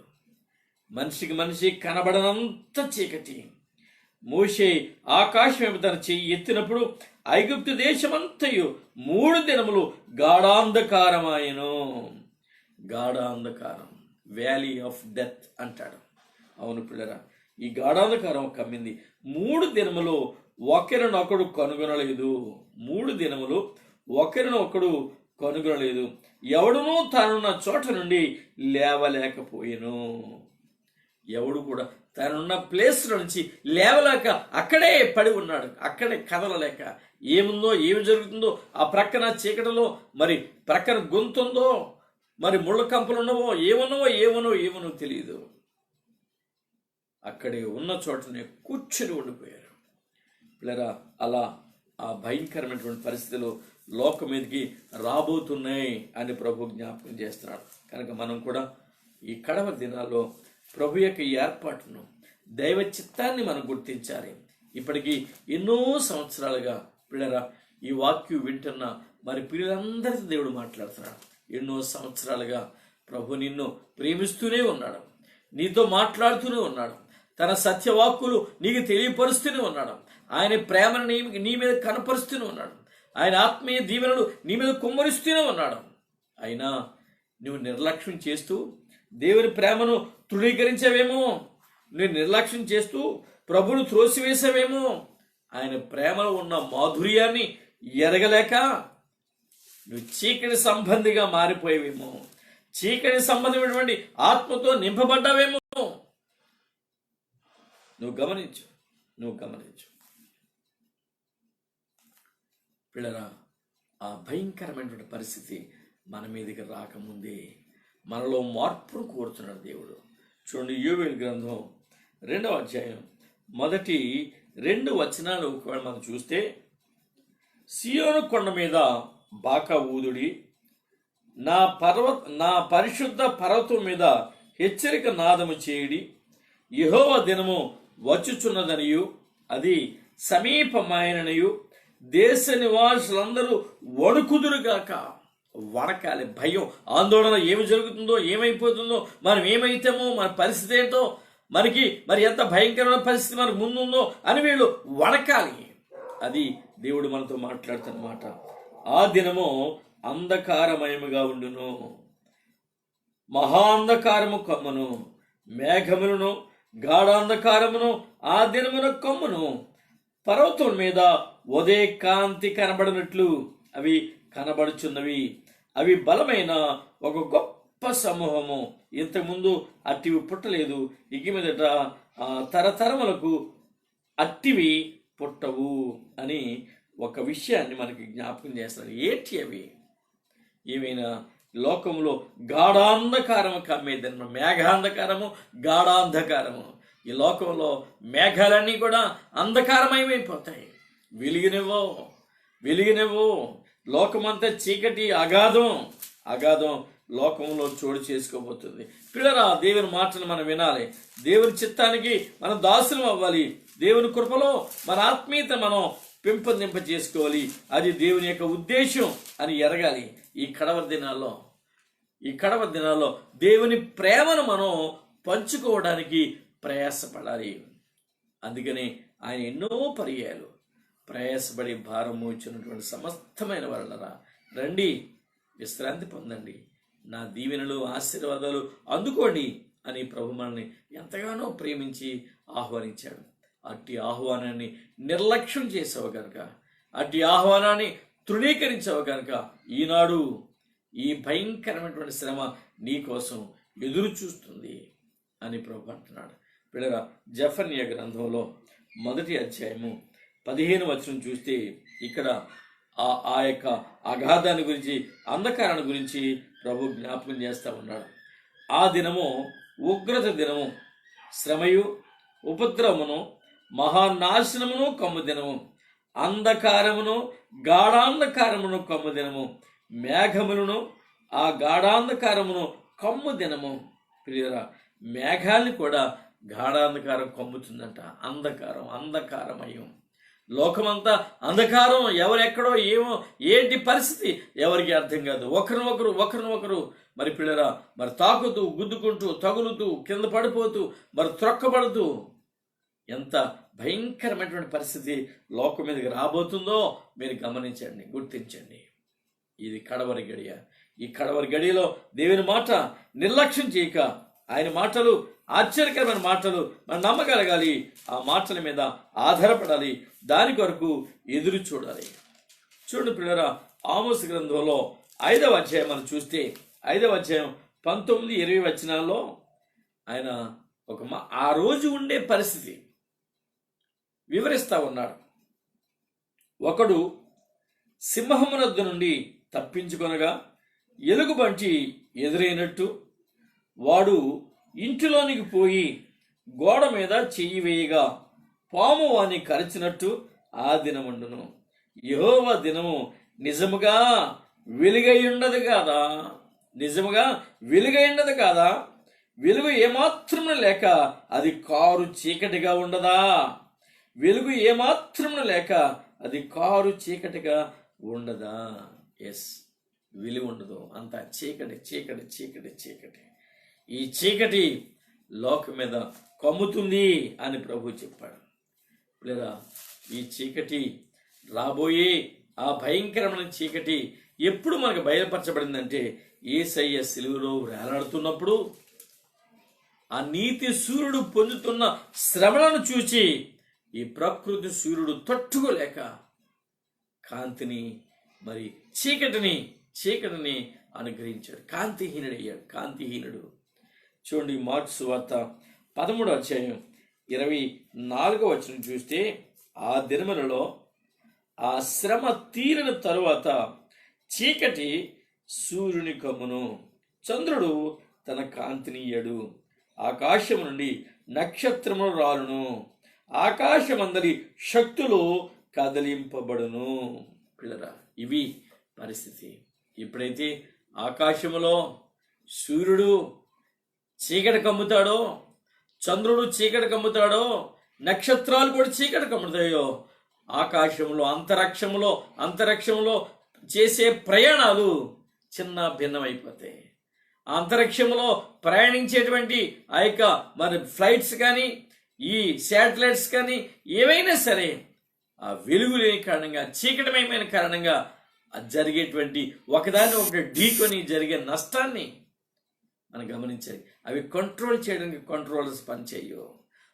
మనిషి కనబడనంత చీకటి. మోషే ఆకాశం వైపు తన చెయ్యి ఎత్తినప్పుడు ఐగుప్తు దేశమంతయు 3 దినములు గాఢాంధకారమాయను. గాఢాంధకారం, వ్యాలీ ఆఫ్ డెత్ అంటాడు. అవును పిల్లరా, ఈ గాఢాంధకారం కమ్మింది. 3 దినములు ఒకరినొకడు కనుగొనలేదు. 3 దినములు ఒకరినొకడు కనుగొనలేదు. ఎవడునూ తానున్న చోట నుండి లేవలేకపోయాను. ఎవడు కూడా తనున్న ప్లేస్ నుంచి లేవలేక అక్కడే పడి ఉన్నాడు, అక్కడే కదలలేక. ఏముందో, ఏమి జరుగుతుందో, ఆ ప్రక్కన చీకటిలో మరి ప్రక్కన గొంతుందో, మరి ముళ్ళ కంపలున్నవో, ఏమనో తెలియదు. అక్కడే ఉన్న చోటనే కూర్చుని ఉండిపోయారు. పిల్లరా, అలా ఆ భయంకరమైనటువంటి పరిస్థితులు లోకం మీదకి రాబోతున్నాయి అని ప్రభు జ్ఞాపకం చేస్తున్నాడు. కనుక మనం కూడా ఈ కడవ దినాల్లో ప్రభు యొక్క ఏర్పాటును, దైవ చిత్తాన్ని మనం గుర్తించాలి. ఇప్పటికీ ఎన్నో సంవత్సరాలుగా పిల్లరా ఈ వాక్యం వింటున్న మరి పిల్లలందరితో దేవుడు మాట్లాడుతున్నాడు. ఎన్నో సంవత్సరాలుగా ప్రభు నిన్ను ప్రేమిస్తూనే ఉన్నాడు, నీతో మాట్లాడుతూనే ఉన్నాడు, తన సత్యవాక్కులు నీకు తెలియపరుస్తూనే ఉన్నాడు, ఆయన ప్రేమను నీ మీద కనపరుస్తూనే ఉన్నాడు, ఆయన ఆత్మీయ దీవెనలు నీ మీద కుమ్మరిస్తూనే ఉన్నాడు. అయినా నువ్వు నిర్లక్ష్యం చేస్తూ దేవుని ప్రేమను తృణీకరించావేమో, నువ్వు నిర్లక్ష్యం చేస్తూ ప్రభువును త్రోసివేసావేమో, ఆయన ప్రేమలో ఉన్న మాధుర్యాన్ని ఎరగలేక నువ్వు చీకటి సంబంధిగా మారిపోయేవేమో, చీకటి సంబంధమైనటువంటి ఆత్మతో నింపబడ్డావేమో. నువ్వు గమనించు. పిల్లరా, ఆ భయంకరమైనటువంటి పరిస్థితి మన మీదకి రాకముందే మనలో మార్పును కోరుతున్నాడు దేవుడు. చూడండి, యోవేలు గ్రంథం 2వ అధ్యాయం మొదటి 2 వచనాలు ఒకవేళ మనం చూస్తే, సియోను కొండ మీద బాకా ఊదుడి, నా పరిశుద్ధ పర్వతం మీద హెచ్చరిక నాదము చేయుడి, యెహోవా దినము వచ్చుచున్నదనియు అది సమీపమైననియు దేశ నివాసులందరూ వణుకుదురుగాక. వణకాలి, భయం, ఆందోళన, ఏమి జరుగుతుందో, ఏమైపోతుందో, మనం ఏమైతామో, మన పరిస్థితి ఏంటో, మనకి మరి ఎంత భయంకరమైన పరిస్థితి మనకు ముందుందో అని వీళ్ళు వణకాలి. అది దేవుడు మనతో మాట్లాడుతున్నమాట. ఆ దినము అంధకారమయముగా ఉండును, మహాంధకారము కమ్మును, మేఘములను గాఢాంధకారమును ఆ దినమున కమ్మును. పర్వతం మీద ఉదయ కాంతి కనబడినట్లు అవి కనబడుచున్నవి. అవి బలమైన ఒక గొప్ప సమూహము. ఇంతకుముందు అట్టివి పుట్టలేదు, ఇక మీదట తరతరములకు అట్టివి పుట్టవు అని ఒక విషయాన్ని మనకి జ్ఞాపకం చేస్తారు. ఏంటి అవి? ఏమైనా లోకంలో గాఢాంధకారము కమ్మేదన్న, మేఘాంధకారము, గాఢాంధకారము. ఈ లోకంలో మేఘాలన్నీ కూడా అంధకారమయమైపోతాయి. వెలుగునివ్వు. లోకమంతా చీకటి, అగాధం లోకంలో చోటు చేసుకోబోతుంది. పిల్లరా, దేవుని మాటలు మనం వినాలి. దేవుని చిత్తానికి మనం దాసులం అవ్వాలి. దేవుని కృపలో మన ఆత్మీయత మనం పెంపొందింప చేసుకోవాలి. అది దేవుని యొక్క ఉద్దేశం అని ఎరగాలి. ఈ కడవరి దినాల్లో దేవుని ప్రేమను మనం పంచుకోవడానికి ప్రయాసపడాలి. అందుకని ఆయన ఎన్నో పర్యాయాలు ప్రయాసపడి భారం మోచినటువంటి సమస్తమైన వాళ్ళరా, రండి, విశ్రాంతి పొందండి, నా దీవెనలు ఆశీర్వాదాలు అందుకోండి అని ప్రభు మనల్ని ఎంతగానో ప్రేమించి ఆహ్వానించాడు. అట్టి ఆహ్వానాన్ని నిర్లక్ష్యం చేసావు కనుక, అట్టి ఆహ్వానాన్ని తృణీకరించావు కనుక ఈనాడు ఈ భయంకరమైనటువంటి శ్రమ నీ కోసం ఎదురు చూస్తుంది అని ప్రభు అంటున్నాడు. పిల్లరా, జెఫన్యా గ్రంథంలో 1వ అధ్యాయము 15వ వచనం చూస్తే ఇక్కడ ఆ యొక్క అగాధాన్ని గురించి, అంధకారాన్ని గురించి ప్రభు జ్ఞాపకం చేస్తూ ఉన్నాడు. ఆ దినము ఉగ్రత దినము, శ్రమయు ఉపద్రవమును మహానాశనమును కమ్ము దినము, అంధకారమును గాఢాంధకారమును కమ్ము దినము, మేఘములను ఆ గాఢాంధకారమును కమ్ము దినము. ప్రియరా, మేఘాన్ని కూడా గాఢాంధకారం కమ్ముతుందంట. అంధకారమయం. లోకమంతా అంధకారం. ఎవరెక్కడో ఏమో, ఏంటి పరిస్థితి ఎవరికి అర్థం కాదు. ఒకరినొకరు మరి పిల్లరా, మరి తాకుతూ, గుద్దుకుంటూ, తగులుతూ, కింద పడిపోతూ, మరి త్రొక్కబడుతూ, ఎంత భయంకరమైనటువంటి పరిస్థితి లోకం మీదకి రాబోతుందో మీరు గమనించండి, గుర్తించండి. ఇది కడవరి గడియ. ఈ కడవరి గడియలో దేవుని మాట నిర్లక్ష్యం చేయక, ఆయన మాటలు ఆశ్చర్యకరమైన మాటలు మనం నమ్మగలగాలి. ఆ మాటల మీద ఆధారపడాలి. దాని కొరకు ఎదురు చూడాలి. చూడండి పిల్లరా, ఆమోస్ గ్రంథంలో 5వ అధ్యాయం మనం చూస్తే 5వ అధ్యాయం 19-20 వచనాల్లో ఆయన ఆ రోజు ఉండే పరిస్థితి వివరిస్తా ఉన్నాడు. ఒకడు సింహమునొద్ద నుండి తప్పించుకొనగా ఎలుగుబంటి ఎదురైనట్టు, వాడు ఇంటిలోనికి పోయి గోడ మీద చెయ్యి వేయగా పాము వాని కరిచినట్టు ఆ దినముండును. యెహోవా దినము నిజముగా వెలుగైయుండదు కాదా? వెలుగు ఏమాత్రమున లేక అది కారు చీకటిగా ఉండదా? వెలుగు ఏమాత్రమున లేక అది కారు చీకటిగా ఉండదా? ఎస్, వెలుగు ఉండదు, అంతా చీకటి. ఈ చీకటి లోకం మీద కమ్ముతుంది అని ప్రభు చెప్పాడు. లేదా ఈ చీకటి రాబోయే ఆ భయంకరమైన చీకటి ఎప్పుడు మనకు బయలుపరచబడిందంటే, యేసయ్య సిలువలో వేలాడుతున్నప్పుడు ఆ నీతి సూర్యుడు పొందుతున్న శ్రమలను చూచి ఈ ప్రకృతి సూర్యుడు తట్టుకోలేక కాంతిని, మరి చీకటిని అనుగ్రహించాడు. కాంతిహీనుడు. చూడండి, మార్కు సువార్త 13వ అధ్యాయం 24వ వచనం చూస్తే, ఆ దినములలో ఆ శ్రమ తీరిన తరువాత చీకటి సూర్యుని కమ్మును, చంద్రుడు తన కాంతినియ్యడు, ఆకాశము నుండి నక్షత్రములు రాలును, ఆకాశమందలి శక్తులు కదిలింపబడును. పిల్లరా, ఇవి పరిస్థితి. ఎప్పుడైతే ఆకాశములో సూర్యుడు చీకటి కమ్ముతాడో, చంద్రుడు చీకటి కమ్ముతాడో, నక్షత్రాలు కూడా చీకటి కమ్ముతాయో, ఆకాశంలో అంతరిక్షంలో చేసే ప్రయాణాలు చిన్న భిన్నమైపోతాయి. అంతరిక్షంలో ప్రయాణించేటువంటి ఆ యొక్క మరి ఫ్లైట్స్ కానీ, ఈ శాటిలైట్స్ కానీ, ఏవైనా సరే ఆ వెలుగు లేని కారణంగా, చీకటమయమైన కారణంగా జరిగేటువంటి ఒకదాన్ని ఒకటి ఢీకొని జరిగే నష్టాన్ని మనం గమనించాలి. అవి కంట్రోల్ చేయడానికి కంట్రోలర్స్ పనిచేయవు.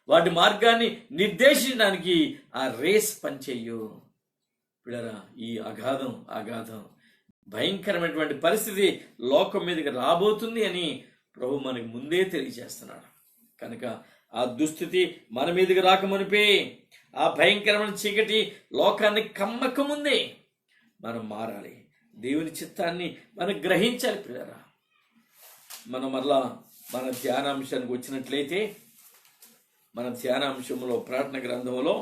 వాటి మార్గాన్ని నిర్దేశించడానికి ఆ రేస్ పనిచేయు. పిల్లరా, ఈ అగాధం భయంకరమైనటువంటి పరిస్థితి లోకం మీదకి రాబోతుంది అని ప్రభు మనకి ముందే తెలియజేస్తున్నాడు. కనుక ఆ దుస్థితి మన మీదకి రాకమునిపే, ఆ భయంకరమైన చీకటి లోకాన్ని కమ్మకముందే మనం మారాలి. దేవుని చిత్తాన్ని మనం గ్రహించాలి. పిల్లరా, మనం మరలా మన ధ్యానాంశానికి వచ్చినట్లయితే, మన ధ్యానాంశంలో ప్రార్థన గ్రంథంలో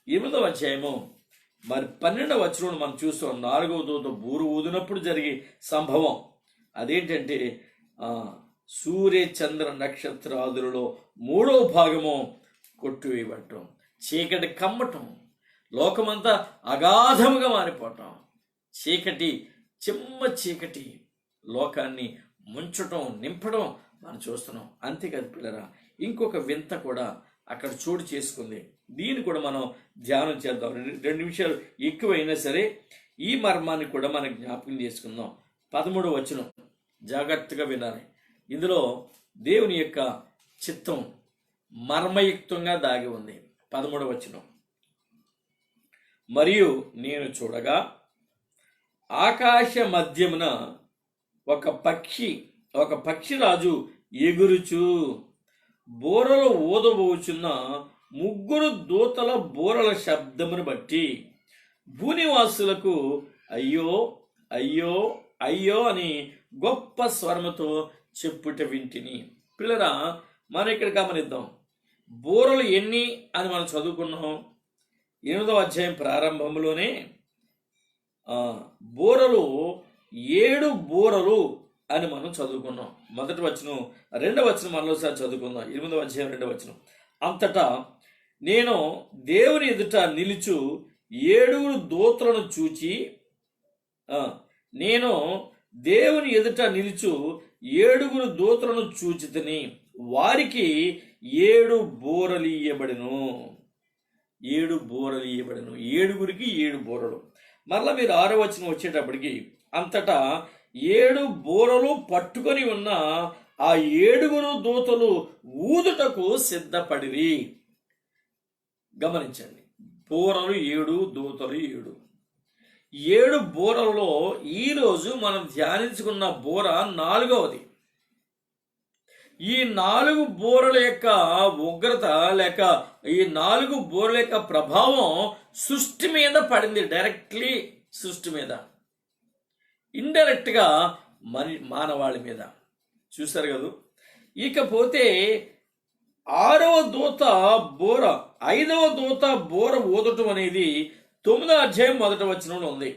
8వ అధ్యాయము మరి 12వ వచనం మనం చూస్తాం. 4వ దూత బూరు ఊదినప్పుడు జరిగే సంభవం అదేంటంటే, సూర్య చంద్ర నక్షత్రాదులలో 3వ భాగము కొట్టువేయబడటం, చీకటి కమ్మటం, లోకమంతా అగాధముగా మారిపోవటం, చీకటి చిమ్మ చీకటి లోకాన్ని ముంచటం, నింపడం మనం చూస్తున్నాం. అంతేకాదు పిల్లరా, ఇంకొక వింత కూడా అక్కడ చోటు చేసుకుంది. దీన్ని కూడా మనం ధ్యానం చేద్దాం. 2 నిమిషాలు ఎక్కువైనా సరే ఈ మర్మాన్ని కూడా మనం జ్ఞాపకం చేసుకుందాం. 13వ వచనం జాగ్రత్తగా వినాలి. ఇందులో దేవుని యొక్క చిత్తం మర్మయుక్తంగా దాగి ఉంది. 13వ వచనం, మరియు నేను చూడగా ఆకాశ మధ్యమున ఒక పక్షిరాజు ఎగురుచు బోరలు ఊదబోచున్న 3 దూతల బోరల శబ్దమును బట్టి భూనివాసులకు అయ్యో అయ్యో అయ్యో అని గొప్ప స్వరముతో చెప్పుట వింటిని. పిల్లరా, మనం ఇక్కడ గమనిద్దాం. బోరలు ఎన్ని అని మనం చదువుకున్నాం. 8వ అధ్యాయం ప్రారంభంలోనే బోరలు 7 బోరలు అని మనం చదువుకున్నాం. మొదటి వచనం, 2వ వచనం మనలోసారి చదువుకుందాం. 8వ అధ్యాయం 2వ వచనం, అంతటా నేను దేవుని ఎదుట నిలుచు 7 దూతలను చూచి నేను దేవుని ఎదుట నిలుచు 7 దూతలను చూచితిని, వారికి 7 బోరలు ఇయ్యబడెను. 7 బోరలు ఇయ్యబడెను. 7గురికి 7 బోరలు. మరలా మీరు 6వ వచనం వచ్చేటప్పటికి, అంతటా 7 బోరలు పట్టుకొని ఉన్న ఆ 7 దూతలు ఊదుటకు సిద్ధపడిరి. గమనించండి, బోరలు 7, దూతలు 7. 7 బోరల్లో ఈరోజు మనం ధ్యానించుకున్న బోర 4వది. ఈ 4 బోరల యొక్క ఉగ్రత లేక ఈ 4 బోరల యొక్క ప్రభావం సృష్టి మీద పడింది. డైరెక్ట్లీ సృష్టి మీద, ఇండైరెక్ట్గా మానవాళి మీద. చూశారు కదా. ఇకపోతే 6వ దూత బోర, 5వ దూత బోర ఊదటం అనేది 9వ అధ్యాయం 1వ వచనంలో ఉంది.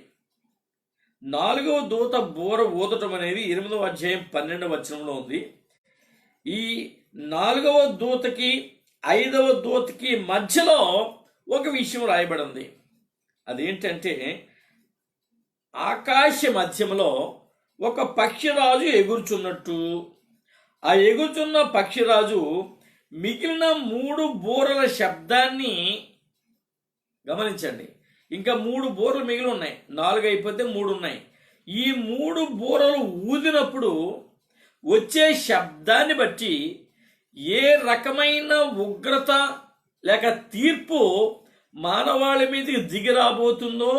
4వ దూత బోర ఊదటం అనేది 8వ అధ్యాయం 12వ వచనంలో ఉంది. ఈ 4వ దూతకి 5వ దూతకి మధ్యలో ఒక విషయం రాయబడింది. అదేంటంటే, ఆకాశ మధ్యంలో ఒక పక్షిరాజు ఎగురుచున్నట్టు, ఆ ఎగురుచున్న పక్షిరాజు మిగిలిన 3 బోరల శబ్దాన్ని గమనించండి. ఇంకా 3 బోరలు మిగిలి ఉన్నాయి. 4 అయిపోతే 3 ఉన్నాయి. ఈ 3 బోరలు ఊదినప్పుడు వచ్చే శబ్దాన్ని బట్టి ఏ రకమైన ఉగ్రత లేక తీర్పు మానవాళి మీదకి దిగి రాబోతుందో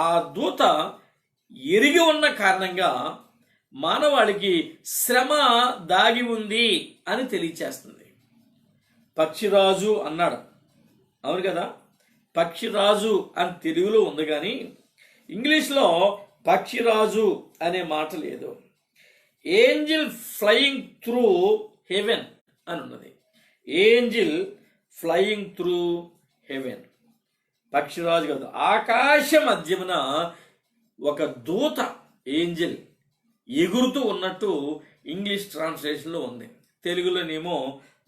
ఆ దూత ఎరిగి ఉన్న కారణంగా మానవాళికి శ్రమ దాగి ఉంది అని తెలియచేస్తుంది. పక్షిరాజు అన్నాడు, అవును కదా. పక్షిరాజు అని తెలుగులో ఉంది, కానీ ఇంగ్లీష్లో పక్షిరాజు అనే మాట లేదు. ఏంజిల్ ఫ్లయింగ్ త్రూ హెవెన్ అని ఉన్నది. ఏంజిల్ ఫ్లయింగ్ త్రూ హెవెన్, పక్షిరాజు కాదు. ఆకాశ మధ్యమున ఒక దూత, ఏంజిల్ ఎగురుతూ ఉన్నట్టు ఇంగ్లీష్ ట్రాన్స్లేషన్లో ఉంది. తెలుగులోనేమో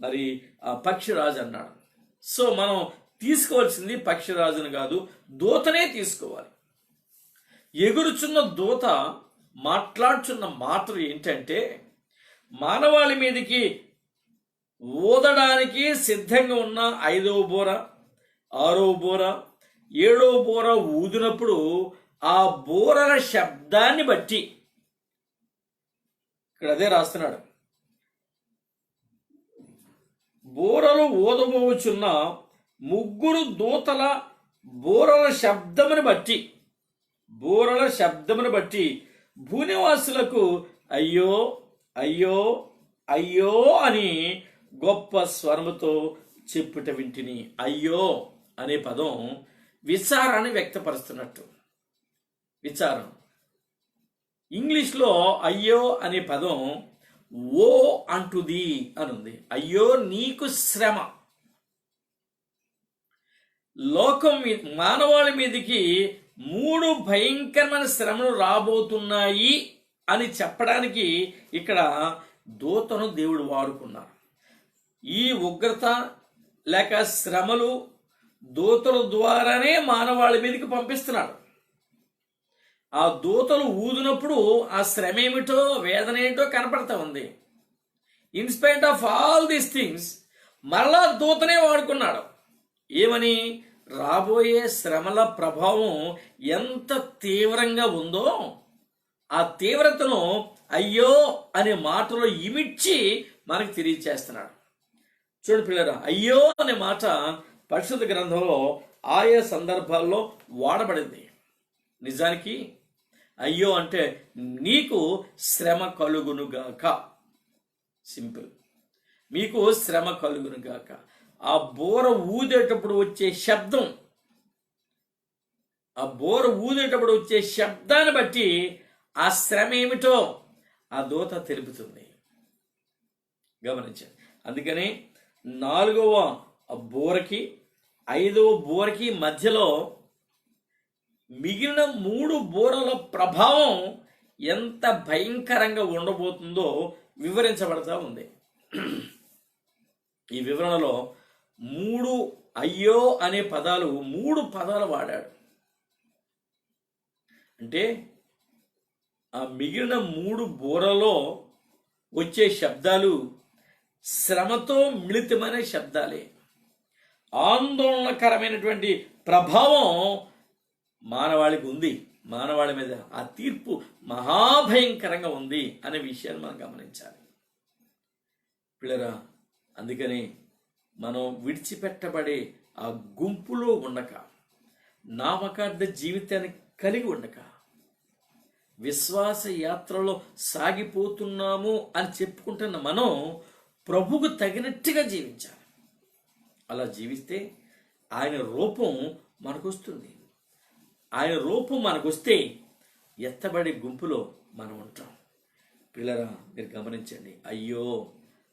మరి పక్షిరాజు అన్నాడు. సో మనం తీసుకోవాల్సింది పక్షిరాజును కాదు, దూతనే తీసుకోవాలి. ఎగురుచున్న దూత మాట్లాడుచున్న మాటలు ఏంటంటే, మానవాళి మీదకి ఊదడానికి సిద్ధంగా ఉన్న 5వ బోర, 6వ బోర, 7వ బోర ఊదినప్పుడు ఆ బోరల శబ్దాన్ని బట్టి, ఇక్కడ అదే రాస్తున్నాడు, బోరలు ఊదబోచున్న 3 దూతల బోరల శబ్దముని బట్టి బూరల శబ్దమును బట్టి భూనివాసులకు అయ్యో అయ్యో అయ్యో అని గొప్ప స్వరముతో చెప్పుట వింటిని. అయ్యో అనే పదం విచారాన్ని వ్యక్తపరుస్తున్నట్టు. విచారం. ఇంగ్లీష్లో అయ్యో అనే పదం ఓ అంటుది అని ఉంది. అయ్యో నీకు శ్రమ. లోకం మానవాళి మీదకి 3 భయంకరమైన శ్రమలు రాబోతున్నాయి అని చెప్పడానికి ఇక్కడ దూతను దేవుడు వాడుకున్నారు. ఈ ఉగ్రత లేక శ్రమలు దూతల ద్వారానే మానవాళి మీదకి పంపిస్తున్నాడు. ఆ దూతలు ఊదినప్పుడు ఆ శ్రమ ఏమిటో వేదన ఏంటో కనపడతా ఉంది. In spite of all these things మరలా దూతనే వాడుకున్నాడు. ఏమని? రాబోయే శ్రమల ప్రభావం ఎంత తీవ్రంగా ఉందో ఆ తీవ్రతను అయ్యో అనే మాటలో ఇమిడ్చి మనకు తెలియచేస్తున్నాడు. చూడండి పిల్లరా, అయ్యో అనే మాట పరిశుద్ధ గ్రంథంలో ఆయా సందర్భాల్లో వాడబడింది. నిజానికి అయ్యో అంటే నీకు శ్రమ కలుగునుగాక. సింపుల్. మీకు శ్రమ కలుగునుగాక. ఆ బోర ఊదేటప్పుడు వచ్చే శబ్దం, ఆ బోర ఊదేటప్పుడు వచ్చే శబ్దాన్ని బట్టి ఆ శ్రమ ఏమిటో ఆ దూత తెలుపుతుంది. గమనించండి. అందుకని 4వ బోరకి 5వ బోరకి మధ్యలో మిగిలిన 3 బోరల ప్రభావం ఎంత భయంకరంగా ఉండబోతుందో వివరించబడతా ఉంది. ఈ వివరణలో 3 అయ్యో అనే పదాలు 3 పదాలు వాడాడు. అంటే ఆ మిగిలిన 3 బోరలో వచ్చే శబ్దాలు శ్రమతో మిళితమైన శబ్దాలే. ఆందోళనకరమైనటువంటి ప్రభావం మానవాళికి ఉంది. మానవాళి మీద ఆ తీర్పు మహాభయంకరంగా ఉంది అనే విషయాన్ని మనం గమనించాలి పిల్లరా. అందుకని మనం విడిచిపెట్టబడే ఆ గుంపులో ఉండక, నామకార్థ జీవితాన్ని కలిగి ఉండక, విశ్వాస యాత్రలో సాగిపోతున్నాము అని చెప్పుకుంటున్న మనం ప్రభువుకు తగినట్టుగా జీవించాలి. అలా జీవిస్తే ఆయన రూపం మనకు వస్తుంది. ఆయన రూపం మనకు వస్తే ఎత్తబడే గుంపులో మనం ఉంటాం. పిల్లరా, మీరు గమనించండి. అయ్యో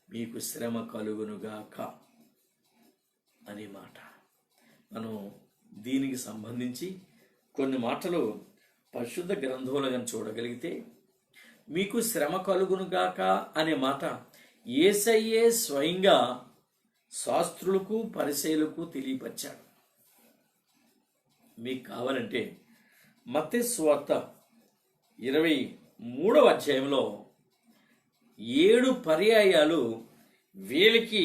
మీకు శ్రమ కలుగునుగాక అనే మాట. మనం దీనికి సంబంధించి కొన్ని మాటలు పరిశుద్ధ గ్రంథంలో కానీ చూడగలిగితే, మీకు శ్రమ కలుగునుగాక అనే మాట యేసయ్యే స్వయంగా శాస్త్రులకు పరిసయ్యులకు తెలియపరిచాడు. మీకు కావాలంటే మత్తయి సువార్త 23వ అధ్యాయంలో 7 పర్యాయాలు వీళ్ళకి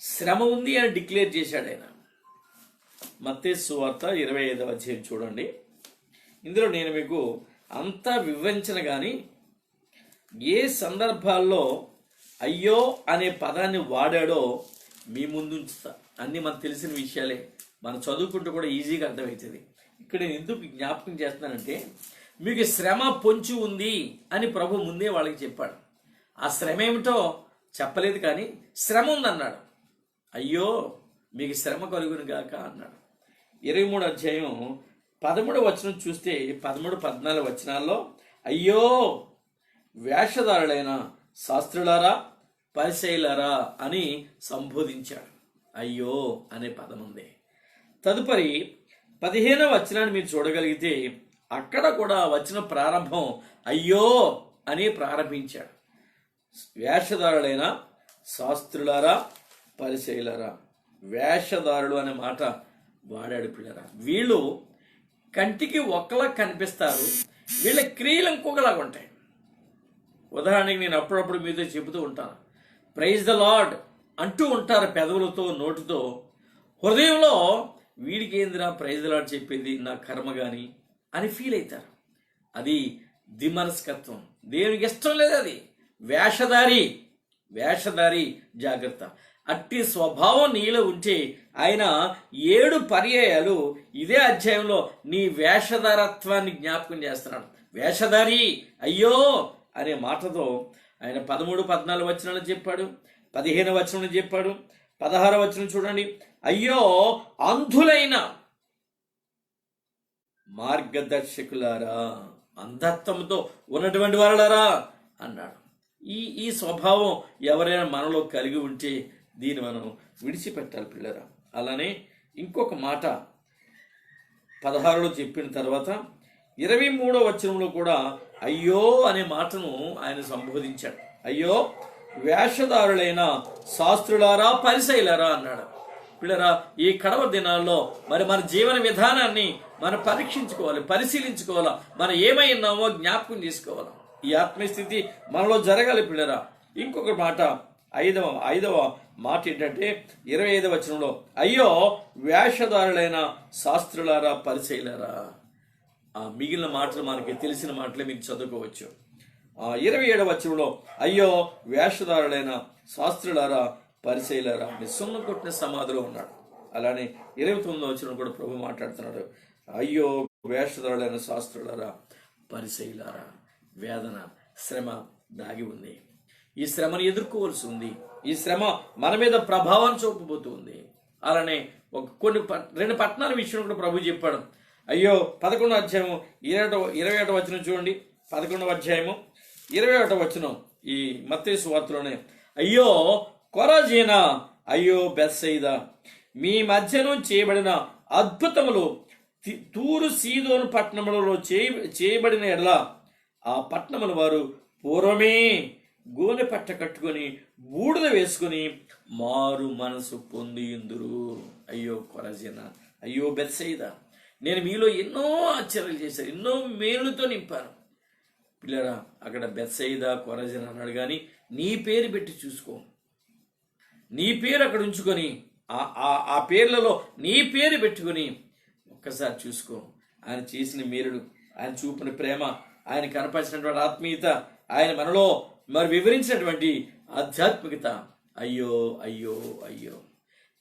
శ్రమ ఉంది అని డిక్లేర్ చేశాడు ఆయన. మత్తయి సువార్త 25వ అధ్యాయం చూడండి. ఇందులో నేను మీకు అంతా వివరించను కానీ ఏ సందర్భాల్లో అయ్యో అనే పదాన్ని వాడాడో మీ ముందు ఉంచుతా. అన్నీ మనకు తెలిసిన విషయాలే, మనం చదువుకుంటూ కూడా ఈజీగా అర్థమవుతుంది. ఇక్కడ నేను ఎందుకు జ్ఞాపకం చేస్తున్నానంటే, మీకు శ్రమ పొంచి ఉంది అని ప్రభు ముందే వాళ్ళకి చెప్పాడు. ఆ శ్రమ ఏమిటో చెప్పలేదు కానీ శ్రమ ఉందన్నాడు. అయ్యో మీకు శ్రమ కలుగును గాక అన్నాడు. 23వ అధ్యాయం 13వ వచనం చూస్తే 13, 14 వచనాల్లో అయ్యో వేషధారులైన శాస్త్రులారా పరిసయ్యులారా అని సంబోధించాడు. అయ్యో అనే పదం ఉంది. తదుపరి 15వ వచనాన్ని మీరు చూడగలిగితే అక్కడ కూడా వచ్చిన ప్రారంభం అయ్యో అని ప్రారంభించాడు. వేషధారులైన శాస్త్రులారా పరిసయ్యులారా. వేషధారులు అనే మాట వాడాడు పిల్లరా. వీళ్ళు కంటికి ఒక్కలా కనిపిస్తారు, వీళ్ళ క్రియలు ఇంకొకలాగా ఉంటాయి. ఉదాహరణకి నేను అప్పుడప్పుడు మీతో చెబుతూ ఉంటాను, ప్రైజ్ ద లార్డ్ అంటూ ఉంటారు పెదవులతో, నోటితో. హృదయంలో వీడికి ఏందిరా ప్రైజ్ ద లార్డ్ చెప్పేది, నా కర్మ కానీ అని ఫీల్ అవుతారు. అది దిమనస్కత్వం, దేవునికి ఇష్టం లేదు. అది వేషధారి. వేషధారి జాగ్రత్త. అట్టి స్వభావం నీలో ఉంటే ఆయన 7 పర్యాయాలు ఇదే అధ్యాయంలో నీ వేషధారత్వాన్ని జ్ఞాపకం చేస్తున్నాడు. వేషధారి అయ్యో అనే మాటతో ఆయన 13, 14 వచనాలు చెప్పాడు, 15 వచనం చెప్పాడు, 16 వచనం చూడండి. అయ్యో అంధులైన మార్గదర్శకులారా, అంధత్వంతో ఉన్నటువంటి వారులారా అన్నాడు. ఈ స్వభావం ఎవరైనా మనలో కలిగి ఉంటే దీన్ని మనం విడిచిపెట్టాలి పిల్లరా. అలానే ఇంకొక మాట 16లో చెప్పిన తర్వాత 23వ వచనంలో కూడా అయ్యో అనే మాటను ఆయన సంబోధించాడు. అయ్యో వేషధారులైన శాస్త్రులారా, పరిసయ్యులారా అన్నాడు. పిల్లరా, ఈ కడవ దినాల్లో మరి మన జీవన విధానాన్ని మనం పరీక్షించుకోవాలి, పరిశీలించుకోవాలా, మనం ఏమై ఉన్నామో జ్ఞాపకం చేసుకోవాలా. ఈ ఆత్మీయస్థితి మనలో జరగాలి పిల్లరా. ఇంకొక మాట ఐదవ మాట ఏంటంటే 25వ వచనంలో అయ్యో వేషధారులైన శాస్త్రులారా, పరిసయ్యులారా. మిగిలిన మాటలు మనకి తెలిసిన మాటలే మీరు చదువుకోవచ్చు. 27వ వచనంలో అయ్యో వేషధారులైన శాస్త్రులారా, పరిసయ్యులారా అని సున్నం కొట్టిన సమాధిలో ఉన్నాడు. అలానే 29వ వచనం కూడా ప్రభు మాట్లాడుతున్నాడు. అయ్యో వేషధారులైన శాస్త్రులారా, పరిసయ్యులారా. వేదన, శ్రమ దాగి ఉంది. ఈ శ్రమను ఎదుర్కోవాల్సి ఉంది. ఈ శ్రమ మన మీద ప్రభావం చూపబోతుంది. అలానే కొన్ని 2 పట్టణాల విషయంలో కూడా ప్రభు చెప్పాడు. అయ్యో 11వ అధ్యాయం 21వ వచనం చూడండి. 11వ అధ్యాయము 21వ వచనం ఈ మత్తయి సువార్తలోనే అయ్యో కొరాజీనా, అయ్యో బెత్సయిదా, మీ మధ్యను చేయబడిన అద్భుతములు తూరు సీదోను పట్టణములలో చేయబడిన ఎడల ఆ పట్టణముల వారు పూర్వమే గోనె పట్ట కట్టుకొని బూడిద వేసుకుని మారు మనసు పొందియుందురు. అయ్యో కొరాజీనా, అయ్యో బెత్సయిదా, నేను మీలో ఎన్నో ఆశ్చర్యాలు చేశాను, ఎన్నో మేలుతో నింపాను. పిల్లరా, అక్కడ బెత్సయిదా, కొరాజీనా అన్నాడు, కానీ నీ పేరు పెట్టి చూసుకో. నీ పేరు అక్కడ ఉంచుకొని ఆ పేర్లలో నీ పేరు పెట్టుకొని ఒక్కసారి చూసుకో. ఆయన చేసిన మేలుడు, ఆయన చూపిన ప్రేమ, ఆయన కనపరిచినటువంటి ఆత్మీయత, ఆయన మనలో మరి వివరించినటువంటి ఆధ్యాత్మికత. అయ్యో అయ్యో అయ్యో.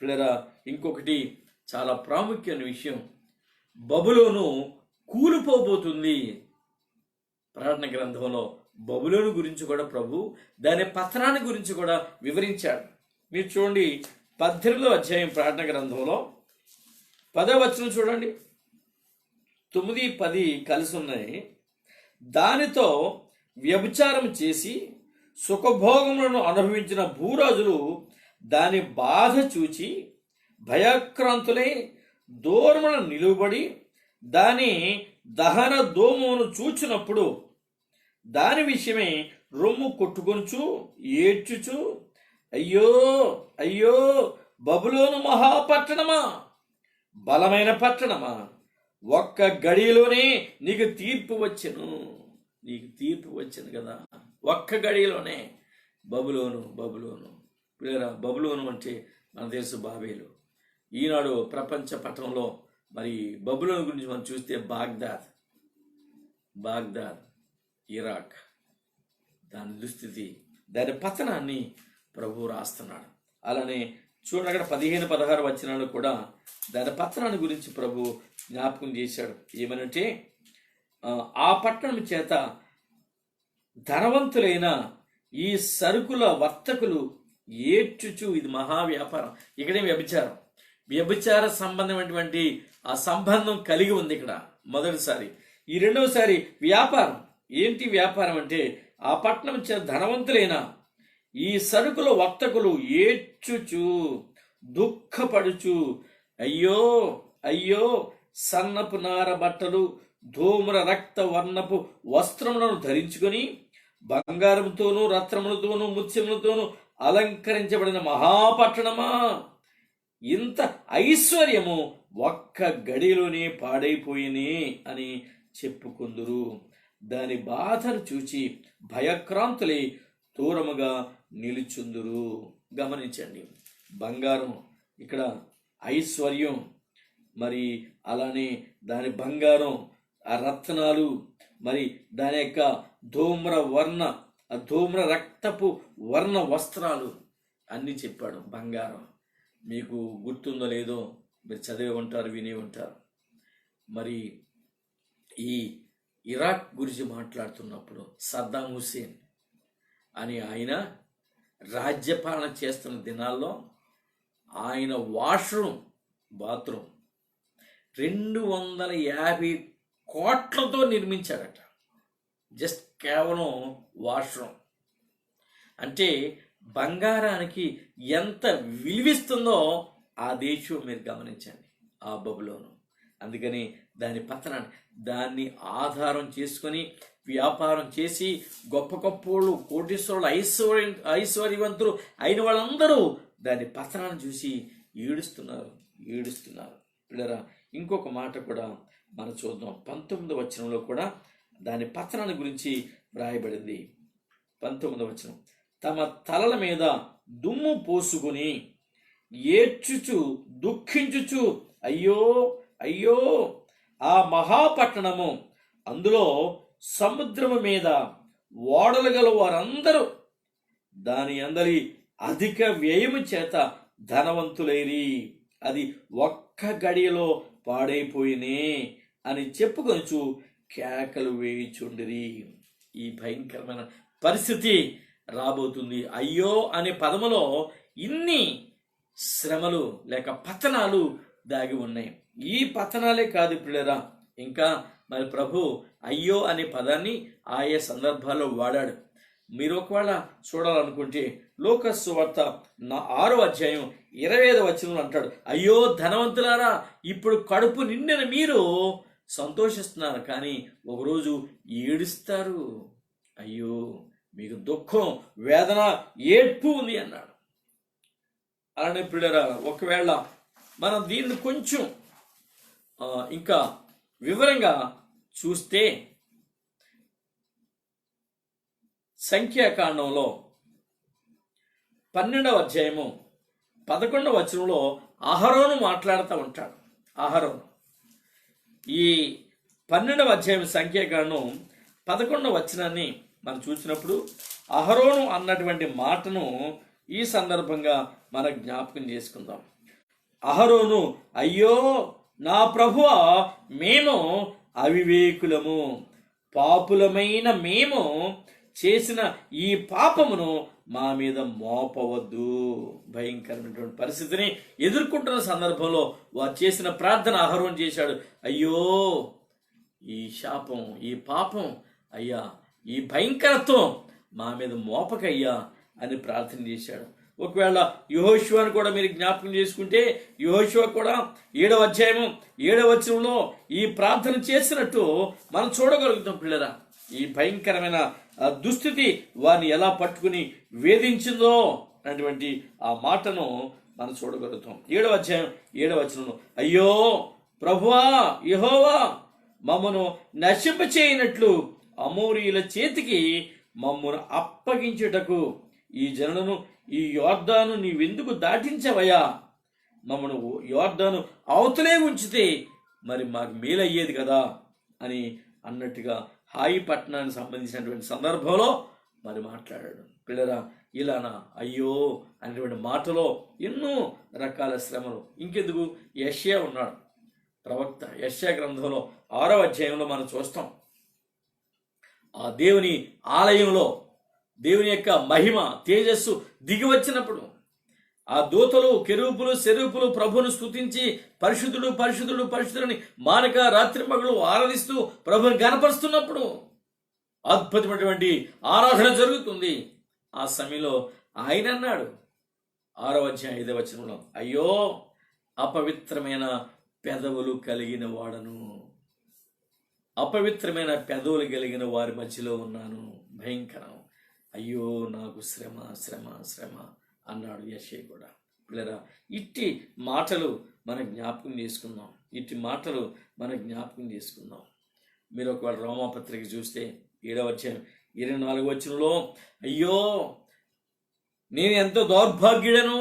పిల్లరా, ఇంకొకటి చాలా ప్రాముఖ్యమైన విషయం, బబులోను కూలిపోబోతుంది. ప్రకటన గ్రంథంలో బబులోను గురించి కూడా ప్రభు దాని పతనాన్ని గురించి కూడా వివరించాడు. మీరు చూడండి 18వ అధ్యాయం ప్రకటన గ్రంథంలో 10వ వచనం చూడండి. 9, 10 కలిసి ఉన్నాయి. దానితో వ్యభిచారం చేసి సుఖభోగములను అనుభవించిన భూరాజులు దాని బాధ చూచి భయాక్రాంతులై దూరమున నిలువబడి దాని దహన ధూమమును చూచినప్పుడు దాని విషయమే రొమ్ము కొట్టుకొనుచు ఏడ్చుచు అయ్యో అయ్యో బబులోను మహాపట్టణమా, బలమైన పట్టణమా, ఒక్క గడియలోనే నీకు తీర్పు వచ్చెను. నీకు తీర్పు వచ్చింది కదా, ఒక్క గడియలోనే. బబులోను బబులోను. పిల్లరా, బబులోను అంటే మన తెలుసు బాబేలు. ఈనాడు ప్రపంచ పట్టణంలో మరి బబులోను గురించి మనం చూస్తే బాగ్దాద్ ఇరాక్, దాని దుస్థితి, దాని పతనాన్ని ప్రభు రాస్తున్నాడు. అలానే చూడండి, అక్కడ 15, 16 వచనాలు కూడా దాని పతనాన్ని గురించి ప్రభు జ్ఞాపకం చేశాడు. ఏమనంటే ఆ పట్టణం చేత ధనవంతులైన ఈ సరుకుల వర్తకులు ఏడ్చుచు, ఇది మహావ్యాపారం. ఇక్కడే వ్యభిచార సంబంధమైనటువంటి ఆ సంబంధం కలిగి ఉంది ఇక్కడ మొదటిసారి. ఈ రెండవసారి వ్యాపారం. ఏంటి వ్యాపారం అంటే ఆ పట్టణం చేత ధనవంతులైన ఈ సరుకుల వర్తకులు ఏడ్చుచు దుఃఖపడుచు అయ్యో అయ్యో సన్నపు నార బట్టలు ధూమ్ర రక్త వర్ణపు వస్త్రములను ధరించుకొని బంగారంతోనూ రత్నములతోనూ ముత్యములతోనూ అలంకరించబడిన మహాపట్టణమా, ఇంత ఐశ్వర్యము ఒక్క గడిలోనే పాడైపోయినే అని చెప్పుకుందురు. దాని బాధను చూచి భయక్రాంతులై దూరముగా నిలుచుందురు. గమనించండి, బంగారం ఇక్కడ ఐశ్వర్యం, మరి అలానే దాని బంగారం, ఆ రత్నాలు, మరి దాని యొక్క ధూమ్ర రక్తపు వర్ణ వస్త్రాలు, అన్నీ చెప్పాడు. బంగారం మీకు గుర్తుందో లేదో, మీరు చదివి ఉంటారు, విని ఉంటారు. మరి ఈ ఇరాక్ గురించి మాట్లాడుతున్నప్పుడు సద్దాం హుస్సేన్ అని ఆయన రాజ్యపాలన చేస్తున్న దినాల్లో ఆయన బాత్రూమ్ 250 కోట్లతో నిర్మించాడట. జస్ట్ కేవలం వాష్రూమ్. అంటే బంగారానికి ఎంత విలువిస్తుందో ఆ దేశం మీరు గమనించండి, ఆ బబులోను. అందుకని దాన్ని ఆధారం చేసుకొని వ్యాపారం చేసి గొప్ప గొప్పోళ్ళు, కోటీశ్వరులు, ఐశ్వర్యవంతులు అయిన వాళ్ళందరూ దాని పతనాన్ని చూసి ఏడుస్తున్నారు. పిల్లరా, ఇంకొక మాట కూడా మనం చూద్దాం. 19వ వచనంలో కూడా దాని పతనాన్ని గురించి వ్రాయబడింది. 19వ వచనం, తమ తలల మీద దుమ్ము పోసుకుని ఏడ్చుచు దుఃఖించుచు అయ్యో అయ్యో ఆ మహాపట్టణము, అందులో సముద్రము మీద ఓడలు గల వారందరూ దాని అందరి అధిక వ్యయము చేత ధనవంతులైరి, అది ఒక్క గడియలో పాడైపోయినే అని చెప్పుకొనుచు కేకలు వేయుచుండిరి. ఈ భయంకరమైన పరిస్థితి రాబోతుంది. అయ్యో అనే పదములో ఇన్ని శ్రమలు లేక పతనాలు దాగి ఉన్నాయి. ఈ పతనాలే కాదు పిల్లరా, ఇంకా మరి ప్రభు అయ్యో అనే పదాన్ని ఆయా సందర్భాల్లో వాడాడు. మీరు ఒకవేళ చూడాలనుకుంటే లూకా సువార్త 6వ అధ్యాయం 25వ వచనంలో అంటాడు, అయ్యో ధనవంతులారా, ఇప్పుడు కడుపు నిండిన మీరు సంతోషిస్తున్నారు, కానీ ఒకరోజు ఏడుస్తారు. అయ్యో మీకు దుఃఖం, వేదన, ఏడ్పు ఉంది అన్నాడు. అలానే పిల్లరా, ఒకవేళ మనం దీన్ని కొంచెం ఇంకా వివరంగా చూస్తే సంఖ్యాకాండంలో 12వ అధ్యాయము 11వ వచనంలో అహరోను మాట్లాడుతూ ఉంటాడు. అహరోను ఈ 12వ అధ్యాయం సంఖ్యాకాండం 11వ వచనాన్ని మనం చూసినప్పుడు అహరోను అన్నటువంటి మాటను ఈ సందర్భంగా మనం జ్ఞాపకం చేసుకుందాం. అహరోను, అయ్యో నా ప్రభువా, మేము అవివేకులము, పాపులమైన మేము చేసిన ఈ పాపమును మా మీద మోపవద్దు. భయంకరమైనటువంటి పరిస్థితిని ఎదుర్కొంటున్న సందర్భంలో వారు చేసిన ప్రార్థన అహరోను చేశాడు. అయ్యో ఈ శాపం, ఈ పాపం అయ్యా, ఈ భయంకరత్వం మా మీద మోపకయ్యా అని ప్రార్థన చేశాడు. ఒకవేళ యెహోషువను కూడా మీరు జ్ఞాపకం చేసుకుంటే యెహోషువ కూడా 7వ అధ్యాయము 7వ వచనంలో ఈ ప్రార్థన చేసినట్టు మనం చూడగలుగుతాం. పిల్లరా, ఈ భయంకరమైన దుస్థితి వారిని ఎలా పట్టుకుని వేధించిందో అన్నటువంటి ఆ మాటను మనం చూడగలుగుతాం. 7వ అధ్యాయం 7వ వచనంలో, అయ్యో ప్రభువా యెహోవా, మమ్మను నశింపచేయనట్లు అమోరీయుల చేతికి మమ్మను అప్పగించుటకు ఈ జనులను ఈ యోర్దాను నీవెందుకు దాటించవయ్యా? మమ్మను యోర్దాను అవతలే ఉంచితే మరి మాకు మేలయ్యేది కదా అని అన్నట్టుగా హాయి పట్టణానికి సంబంధించినటువంటి సందర్భంలో మరి మాట్లాడాడు. పిల్లరా, ఇలానా అయ్యో అనేటువంటి మాటలో ఎన్నో రకాల శ్రమలు. ఇంకెందుకు, యెషయా ఉన్నాడు, ప్రవక్త. యెషయా గ్రంథంలో 6వ అధ్యాయంలో మనం చూస్తాం, ఆ దేవుని ఆలయంలో దేవుని యొక్క మహిమ తేజస్సు దిగి వచ్చినప్పుడు ఆ దూతలు, కెరూపులు, సెరూపులు ప్రభువును స్తుతించి పరిశుద్ధుడు పరిశుద్ధుడు పరిశుద్ధుడని మానక రాత్రి మగలు ఆరాధిస్తూ ప్రభువుని గణపరుస్తున్నప్పుడు అద్భుతమైనటువంటి ఆరాధన జరుగుతుంది. ఆ సమయంలో ఆయన అన్నాడు 6వ అధ్యాయం 5వ వచనంలో, అయ్యో అపవిత్రమైన పెదవులు కలిగిన వాడను, అపవిత్రమైన పెదవులు కలిగిన వారి మధ్యలో ఉన్నాను. భయంకరం. అయ్యో నాకు శ్రమ శ్రమ శ్రమ అన్నాడు యెషయా కూడా. పిల్లరా, ఇట్టి మాటలు మనం జ్ఞాపకం చేసుకుందాం. మీరు ఒకవేళ రోమాపత్రిక చూస్తే 7వ అధ్యాయం 24వ వచనంలో, అయ్యో నేను ఎంత దౌర్భాగ్యుడను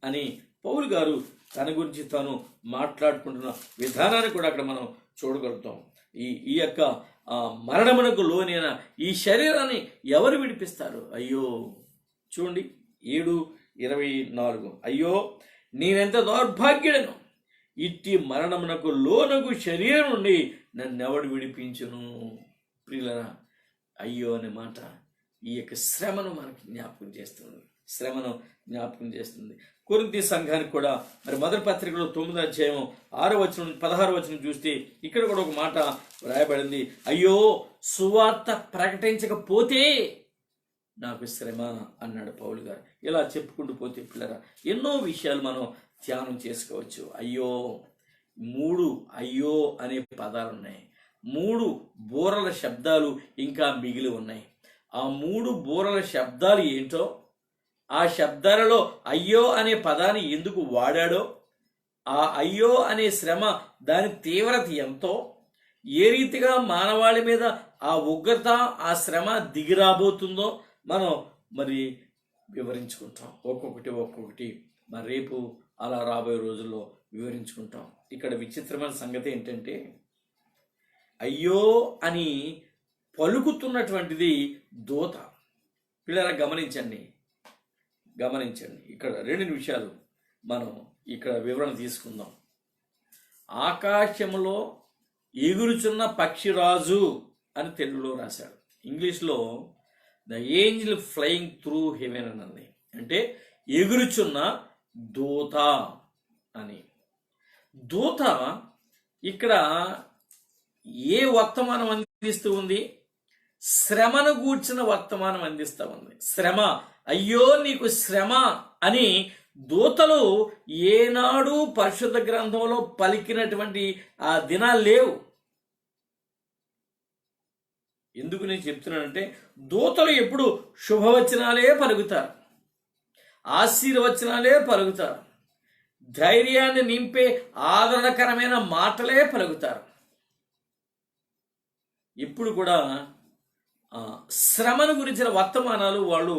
అని పౌలు గారు తన గురించి తాను మాట్లాడుకుంటున్న విధానాన్ని కూడా అక్కడ మనం చూడగలుగుతాం. ఈ యొక్క మరణమునకు లోనైన ఈ శరీరాన్ని ఎవరు విడిపిస్తారు? అయ్యో, చూడండి 7:24. అయ్యో, నేనెంత దౌర్భాగ్యుడను, ఇట్టి మరణమునకు లోనగు శరీరం నుండి నన్నెవడు విడిపించును? ప్రియులరా, అయ్యో అనే మాట ఈ యొక్క శ్రమను మనకి జ్ఞాపకం చేస్తుంది. శ్రమను జ్ఞాపకం చేస్తుంది. కొరింథీ సంఘానికి కూడా మరి మొదటి పత్రికలో 9వ అధ్యాయం 6వ వచనం 16వ వచనం చూస్తే ఇక్కడ కూడా ఒక మాట వ్రాయబడింది. అయ్యో, సువార్త ప్రకటించకపోతే నాకు శ్రమ అన్నాడు పౌలు గారు. ఇలా చెప్పుకుంటూ పోతే పిల్లరా ఎన్నో విషయాలు మనం ధ్యానం చేసుకోవచ్చు. అయ్యో, 3 అయ్యో అనే పదాలు ఉన్నాయి. 3 బూరల శబ్దాలు ఇంకా మిగిలి ఉన్నాయి. ఆ 3 బూరల శబ్దాలు ఏంటో, ఆ శబ్దాలలో అయ్యో అనే పదాన్ని ఎందుకు వాడాడో, ఆ అయ్యో అనే శ్రమ దాని తీవ్రత ఎంతో, ఏ రీతిగా మానవాళి మీద ఆ ఉగ్రత ఆ శ్రమ దిగిరాబోతుందో మనం మరి వివరించుకుంటాం. ఒక్కొక్కటి మరి రేపు అలా రాబోయే రోజుల్లో వివరించుకుంటాం. ఇక్కడ విచిత్రమైన సంగతి ఏంటంటే, అయ్యో అని పలుకుతున్నటువంటిది దూత. పిల్లరా గమనించండి. ఇక్కడ 2 నిమిషాలు మనం ఇక్కడ వివరణ తీసుకుందాం. ఆకాశంలో ఎగురుచున్న పక్షిరాజు అని తెలుగులో రాశాడు. ఇంగ్లీష్లో the angel flying through heaven అని ఉంది. అంటే ఎగురుచున్న దూత అని. దూత ఇక్కడ ఏ వర్తమానం అందిస్తూ ఉంది? శ్రమను గూర్చిన వర్తమానం అందిస్తూ ఉంది. శ్రమ, అయ్యో నీకు శ్రమ అని దూతలు ఏనాడు పరిశుద్ధ గ్రంథంలో పలికినటువంటి ఆ దినాలు లేవు. ఎందుకు నేను చెప్తున్నానంటే, దూతలు ఎప్పుడు శుభవచనాలే పలుకుతారు, ఆశీర్వచనాలే పలుకుతారు, ధైర్యాన్ని నింపే ఆదరణకరమైన మాటలే పలుకుతారు. ఇప్పుడు కూడా శ్రమను గురించిన వర్తమానాలు వాళ్ళు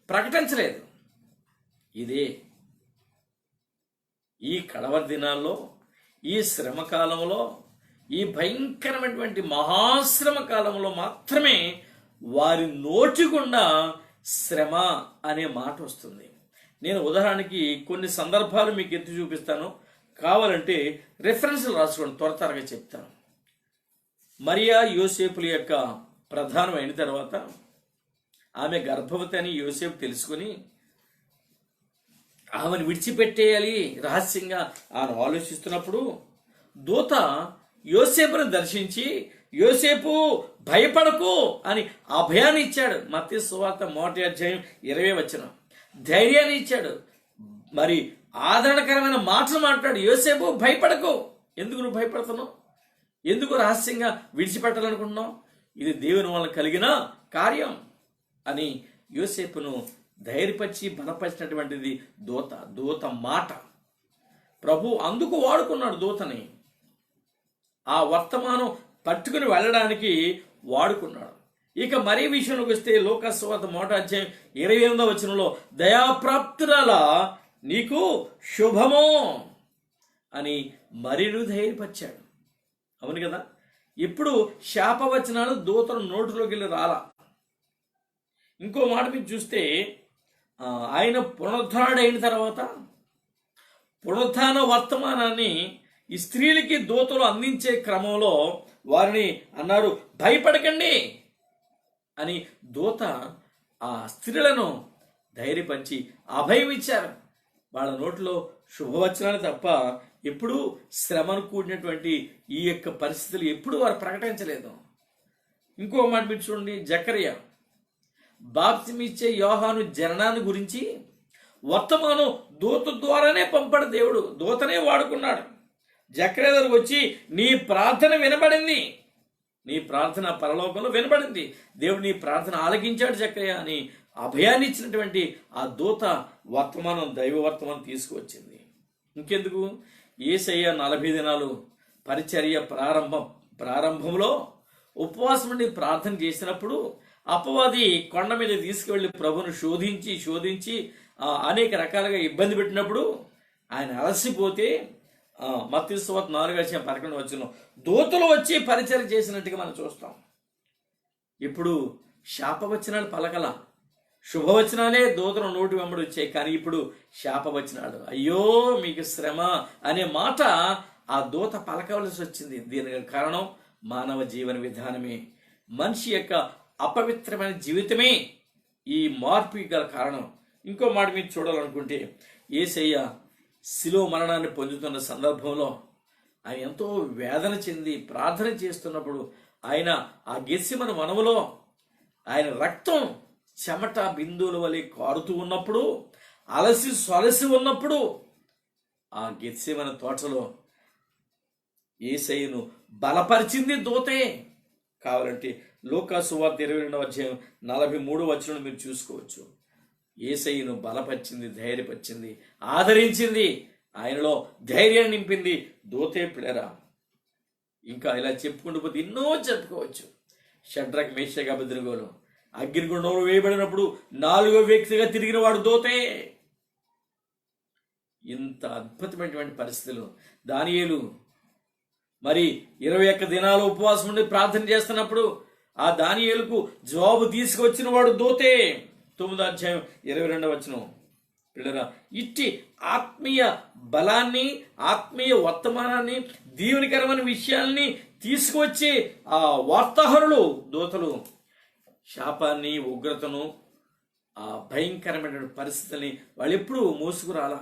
ప్రకటించలేదు. ఇదే ఈ కడవరి దినాల్లో, ఈ శ్రమ కాలంలో, ఈ భయంకరమైనటువంటి మహాశ్రమ కాలంలో మాత్రమే వారి నోటి గుండా శ్రమ అనే మాట వస్తుంది. నేను ఉదాహరణకి కొన్ని సందర్భాలు మీకు ఎత్తి చూపిస్తాను. కావాలంటే రెఫరెన్స్లు రాసుకోండి, త్వరగా చెప్తాను. మరియా యోసేపుల యొక్క ప్రధానం అయిన తర్వాత ఆమె గర్భవతి అని యోసేపు తెలుసుకుని ఆమెను విడిచిపెట్టేయాలి రహస్యంగా ఆమె ఆలోచిస్తున్నప్పుడు దూత యోసేపును దర్శించి, యోసేపు భయపడకు అని అభయాన్ని ఇచ్చాడు. మత్తయి సువార్త 1వ అధ్యాయం 20వ వచనం. ధైర్యాన్ని ఇచ్చాడు, మరి ఆదరణకరమైన మాటలు మాట్లాడు. యోసేపు భయపడకు. ఎందుకు నువ్వు భయపడుతున్నావు? ఎందుకు రహస్యంగా విడిచిపెట్టాలనుకుంటున్నావు? ఇది దేవుని వల్ల కలిగిన కార్యం అని యోసేపును ధైర్యపరిచి బలపరిచినటువంటిది దూత మాట. ప్రభు అందుకు వాడుకున్నాడు దూతని. ఆ వర్తమానం పట్టుకుని వెళ్ళడానికి వాడుకున్నాడు. ఇక మరీ విషయంలోకి వస్తే లూకా సువార్త 1వ అధ్యాయం 28వ వచనంలో దయాప్రాప్తురాల నీకు శుభమో అని మరీను ధైర్యపరిచాడు. అవును కదా? ఇప్పుడు శాపవచనాలు దూతను నోటిలోకి వెళ్ళి రాలా. ఇంకో మాట మీరు చూస్తే ఆయన పునరుద్ధరణైన తర్వాత పునరుత్థాన వర్తమానాన్ని ఈ స్త్రీలకి దూతలు అందించే క్రమంలో వారిని అన్నారు, భయపడకండి అని దూత ఆ స్త్రీలను ధైర్యపరిచి అభయం ఇచ్చారు. వాళ్ళ నోట్లో శుభవచనాలు తప్ప ఎప్పుడు శ్రమను కూడినటువంటి ఈ యొక్క పరిస్థితులు ఎప్పుడు వారు ప్రకటించలేదు. ఇంకో మాట మీరు చూడండి, జకరియా బాప్తిమిచ్చే యోహాను జననాన్ని గురించి వర్తమానం దూత ద్వారానే పంపాడు. దేవుడు దూతనే వాడుకున్నాడు. జకరియా దగ్గరకు వచ్చి నీ ప్రార్థన వినబడింది, నీ ప్రార్థన పరలోకంలో వినబడింది, దేవుడు నీ ప్రార్థన ఆలకించాడు జకరియా అని అభయాన్ని ఇచ్చినటువంటి ఆ దూత వర్తమానం దైవ వర్తమానం తీసుకువచ్చింది. ఇంకెందుకు, యేసయ్య 40 దినాలు పరిచర్య ప్రారంభంలో ఉపవాసం నుండి ప్రార్థన చేసినప్పుడు అపవాది కొండ మీద తీసుకువెళ్ళి ప్రభును శోధించి అనేక రకాలుగా ఇబ్బంది పెట్టినప్పుడు ఆయన అలసిపోతే మత్తయి సువార్త 4:11 దూతలు వచ్చి పరిచయం చేసినట్టుగా మనం చూస్తాం. ఇప్పుడు శాపవచనాలు పలకల, శుభవచనాలే దూతల నోటి వెంబడి వచ్చాయి. కానీ ఇప్పుడు శాపవచనాలు, అయ్యో మీకు శ్రమ అనే మాట ఆ దూత పలకవలసి వచ్చింది. దీనికి కారణం మానవ జీవన విధానమే, మనిషి యొక్క అపవిత్రమైన జీవితమే ఈ మార్పుకి గల కారణం. ఇంకో మాట మీరు చూడాలనుకుంటే, యేసయ్య శిలువ మరణాన్ని పొందుతున్న సందర్భంలో ఆయన ఎంతో వేదన చెంది ప్రార్థన చేస్తున్నప్పుడు, ఆయన ఆ గెత్సెమనే వనములో ఆయన రక్తం చెమట బిందువుల వలె కారుతూ ఉన్నప్పుడు, అలసి సొలసి ఉన్నప్పుడు ఆ గెత్సెమనే తోటలో యేసయ్యను బలపరిచింది దూతే. కావాలంటే లూకా సువార్త 22:43 మీరు చూసుకోవచ్చు. యేసయ్యను బలపరిచింది, ధైర్యపరిచింది, ఆదరించింది, ఆయనలో ధైర్యాన్ని నింపింది దూతే. పిల్లరా, ఇంకా ఇలా చెప్పుకుంటూ పోతే ఎన్నో చెప్పుకోవచ్చు. షడ్రక్ మేషక్ అబేద్నెగోలు అగ్నిగుండంలో వేయబడినప్పుడు 4వ వ్యక్తిగా తిరిగిన వాడు దూతే. ఇంత అద్భుతమైనటువంటి పరిస్థితులు. దానియేలు మరి 21 దినాలు ఉపవాసం ఉండి ప్రార్థన చేస్తున్నప్పుడు ఆ దానియేలుకు జవాబు తీసుకొచ్చిన వాడు దూతే. 9:22 పిల్లరా, ఇట్టి ఆత్మీయ బలాన్ని, ఆత్మీయ వర్తమానాన్ని, దీవెనకరమైన విషయాల్ని తీసుకువచ్చి ఆ వార్తాహరులు దూతలు శాపాన్ని, ఉగ్రతను, ఆ భయంకరమైన పరిస్థితుల్ని వాళ్ళు ఎప్పుడు మోసుకురాలా.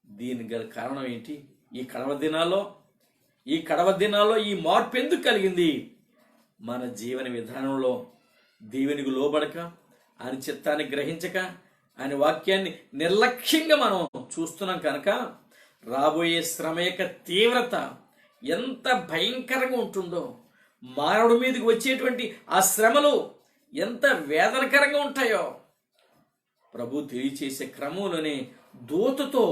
దీనికి గల కారణం ఏంటి? ఈ కడవ దినాల్లో ఈ మార్పు ఎందుకు కలిగింది? మన జీవన విధానంలో దేవునికి లోబడక, ఆయన చిత్తాన్ని గ్రహించక, ఆయన వాక్యాన్ని నిర్లక్ష్యంగా మనం చూస్తున్నాం కనుక రాబోయే శ్రమ యొక్క తీవ్రత ఎంత భయంకరంగా ఉంటుందో, మానవుడి మీదకి వచ్చేటువంటి ఆ శ్రమలు ఎంత వేదనకరంగా ఉంటాయో ప్రభు తెలియచేసే క్రమంలోనే దూతతో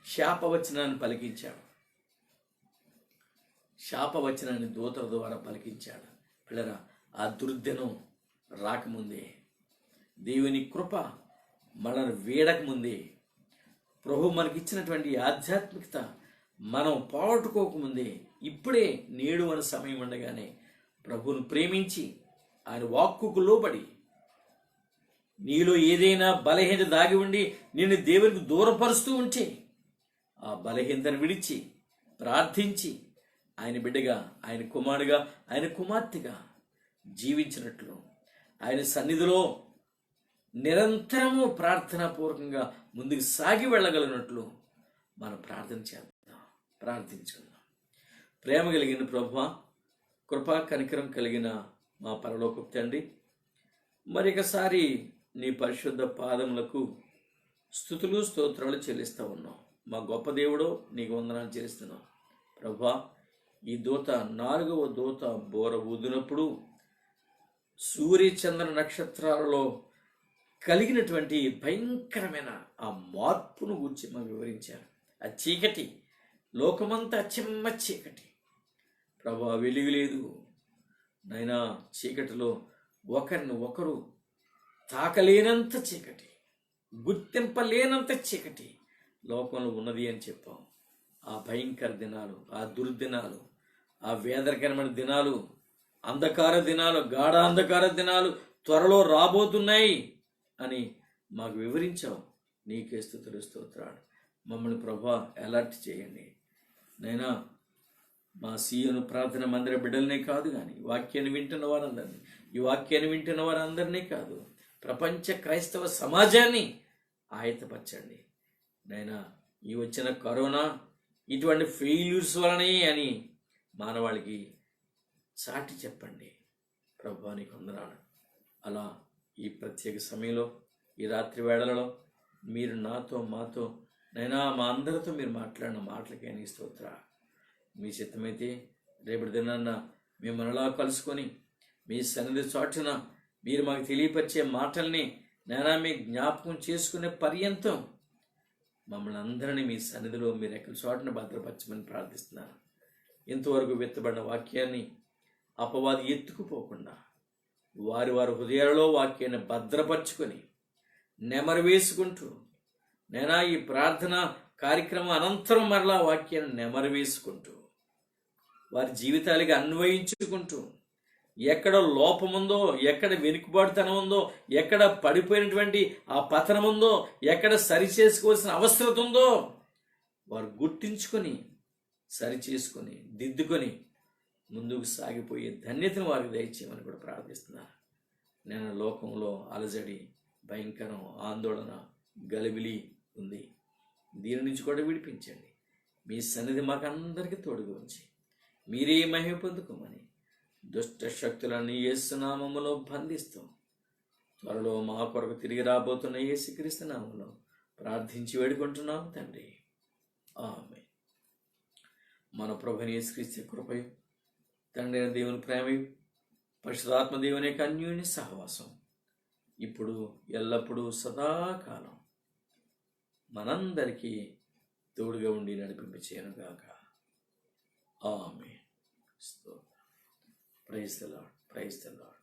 శాపవచనాన్ని పలికించాడు. శాపవచనాన్ని దూతల ద్వారా పలికించాడు. పిల్లరా, ఆ దుర్దినం రాకముందే, దేవుని కృప మనల్ని వీడకముందే, ప్రభు మనకిచ్చినటువంటి ఆధ్యాత్మికత మనం పోగొట్టుకోకముందే, ఇప్పుడే నేడు అనే సమయం ఉండగానే ప్రభువును ప్రేమించి ఆయన వాక్కుకు లోబడి, నీలో ఏదైనా బలహీనత దాగి ఉండి నిన్ను దేవునికి దూరపరుస్తూ ఉంటే ఆ బలహీనతను విడిచి ప్రార్థించి ఆయన బిడ్డగా, ఆయన కుమారుడిగా, ఆయన కుమార్తెగా జీవించినట్లు, ఆయన సన్నిధిలో నిరంతరము ప్రార్థనాపూర్వకంగా ముందుకు సాగి వెళ్ళగలిగినట్లు మనం ప్రార్థన చేద్దాం, ప్రార్థించుకుందాం. ప్రేమ కలిగిన ప్రభువా, కృపా కనికరం కలిగిన మా పరలోకపు తండ్రి, మరొకసారి నీ పరిశుద్ధ పాదములకు స్తుతులు స్తోత్రాలు చెల్లిస్తూ ఉన్నాం. మా గొప్ప దేవుడో నీకు వందనాలు చెల్లిస్తున్నాం. ప్రభువా, ఈ దూత 4వ దూత బోర ఊదినప్పుడు సూర్య చంద్ర నక్షత్రాలలో కలిగినటువంటి భయంకరమైన ఆ మార్పును గురించి మాకు వివరించారు. ఆ చీకటి, లోకమంతా చిమ్మ చీకటి ప్రభువా, వెలుగు లేదు నైనా, చీకటిలో ఒకరిని ఒకరు తాకలేనంత చీకటి, గుర్తింపలేనంత చీకటి లోకంలో ఉన్నది అని చెప్పాం. ఆ భయంకర దినాలు, ఆ దుర్దినాలు, ఆ వేదనకరమైన దినాలు, అంధకార దినాలు, గాఢ అంధకార దినాలు త్వరలో రాబోతున్నాయి అని మాకు వివరించావు. నీకే స్తుతులు స్తోత్రాలు. మమ్మల్ని ప్రభువా అలర్ట్ చేయండి నైనా. మా సీయోను ప్రార్థన మందిర బిడ్డలనే కాదు కానీ ఈ వాక్యాన్ని వింటున్న వారందరినీ కాదు, ప్రపంచ క్రైస్తవ సమాజాన్ని ఆయత్తపరచండి నైనా. ఈ వచ్చిన కరోనా ఇటువంటి ఫెయిల్యూర్స్ వలనే అని మానవాళికి సాటి చెప్పండి ప్రభువా, నీకు వందనాలు. అలా ఈ ప్రత్యేక సమయంలో, ఈ రాత్రి వేళలలో మీరు నాతో, మాతో నైనా, మా అందరితో మీరు మాట్లాడిన మాటలకే నీ స్తోత్ర. మీ చిత్తమైతే రేపటి దినాన్న మిమ్మల్ని అలా కలుసుకొని మీ సన్నిధి చాటున మీరు మాకు తెలియపరిచే మాటల్ని నైనా మీ జ్ఞాపకం చేసుకునే పర్యంతం మమ్మల్ని అందరినీ మీ సన్నిధిలో మీరు ఎక్కడి చోటున భద్రపరచమని ప్రార్థిస్తున్నాను. ఇంతవరకు విత్తబడిన వాక్యాన్ని అపవాది ఎత్తుకుపోకుండా వారి హృదయాలలో వాక్యాన్ని భద్రపరుచుకొని నెమరు వేసుకుంటూ నైనా ఈ ప్రార్థన కార్యక్రమం అనంతరం మరలా వాక్యాన్ని నెమరు వేసుకుంటూ వారి జీవితాలకి అన్వయించుకుంటూ ఎక్కడ లోపముందో, ఎక్కడ వెనుకబాటుతనం ఉందో, ఎక్కడ పడిపోయినటువంటి ఆ పతనం ఉందో, ఎక్కడ సరి చేసుకోవాల్సిన అవసరం ఉందో వారు గుర్తించుకొని సరి చేసుకొని దిద్దుకొని ముందుకు సాగిపోయే ధన్యతను వారికి దయచేయమని కూడా ప్రార్థిస్తున్నారు. నేను లోకంలో అలజడి, భయంకరం, ఆందోళన, గలిబిలి ఉంది. దీని నుంచి కూడా విడిపించండి. మీ సన్నిధి మాకందరికీ తోడుగా ఉంచి మీరే మహిమ పొందుకోమని దుష్ట శక్తులన్నీ యేసు నామములో బంధిస్తూ త్వరలో మా కొరకు తిరిగి రాబోతున్న యేసుక్రీస్తు నామములో ప్రార్థించి వేడుకుంటున్నాం తండ్రి. ఆమేన్. మన ప్రభువైన యేసుక్రీస్తు కృపయు, తండ్రి అయిన దేవుని ప్రేమయు, పరిశుద్ధాత్మ దేవుని యొక్క అన్యోన్య సహవాసం ఇప్పుడు ఎల్లప్పుడూ సదాకాలం మనందరికీ తోడుగా ఉండి నడిపింపచేయనుగాక. ఆమేన్. Praise the lord. Praise the lord.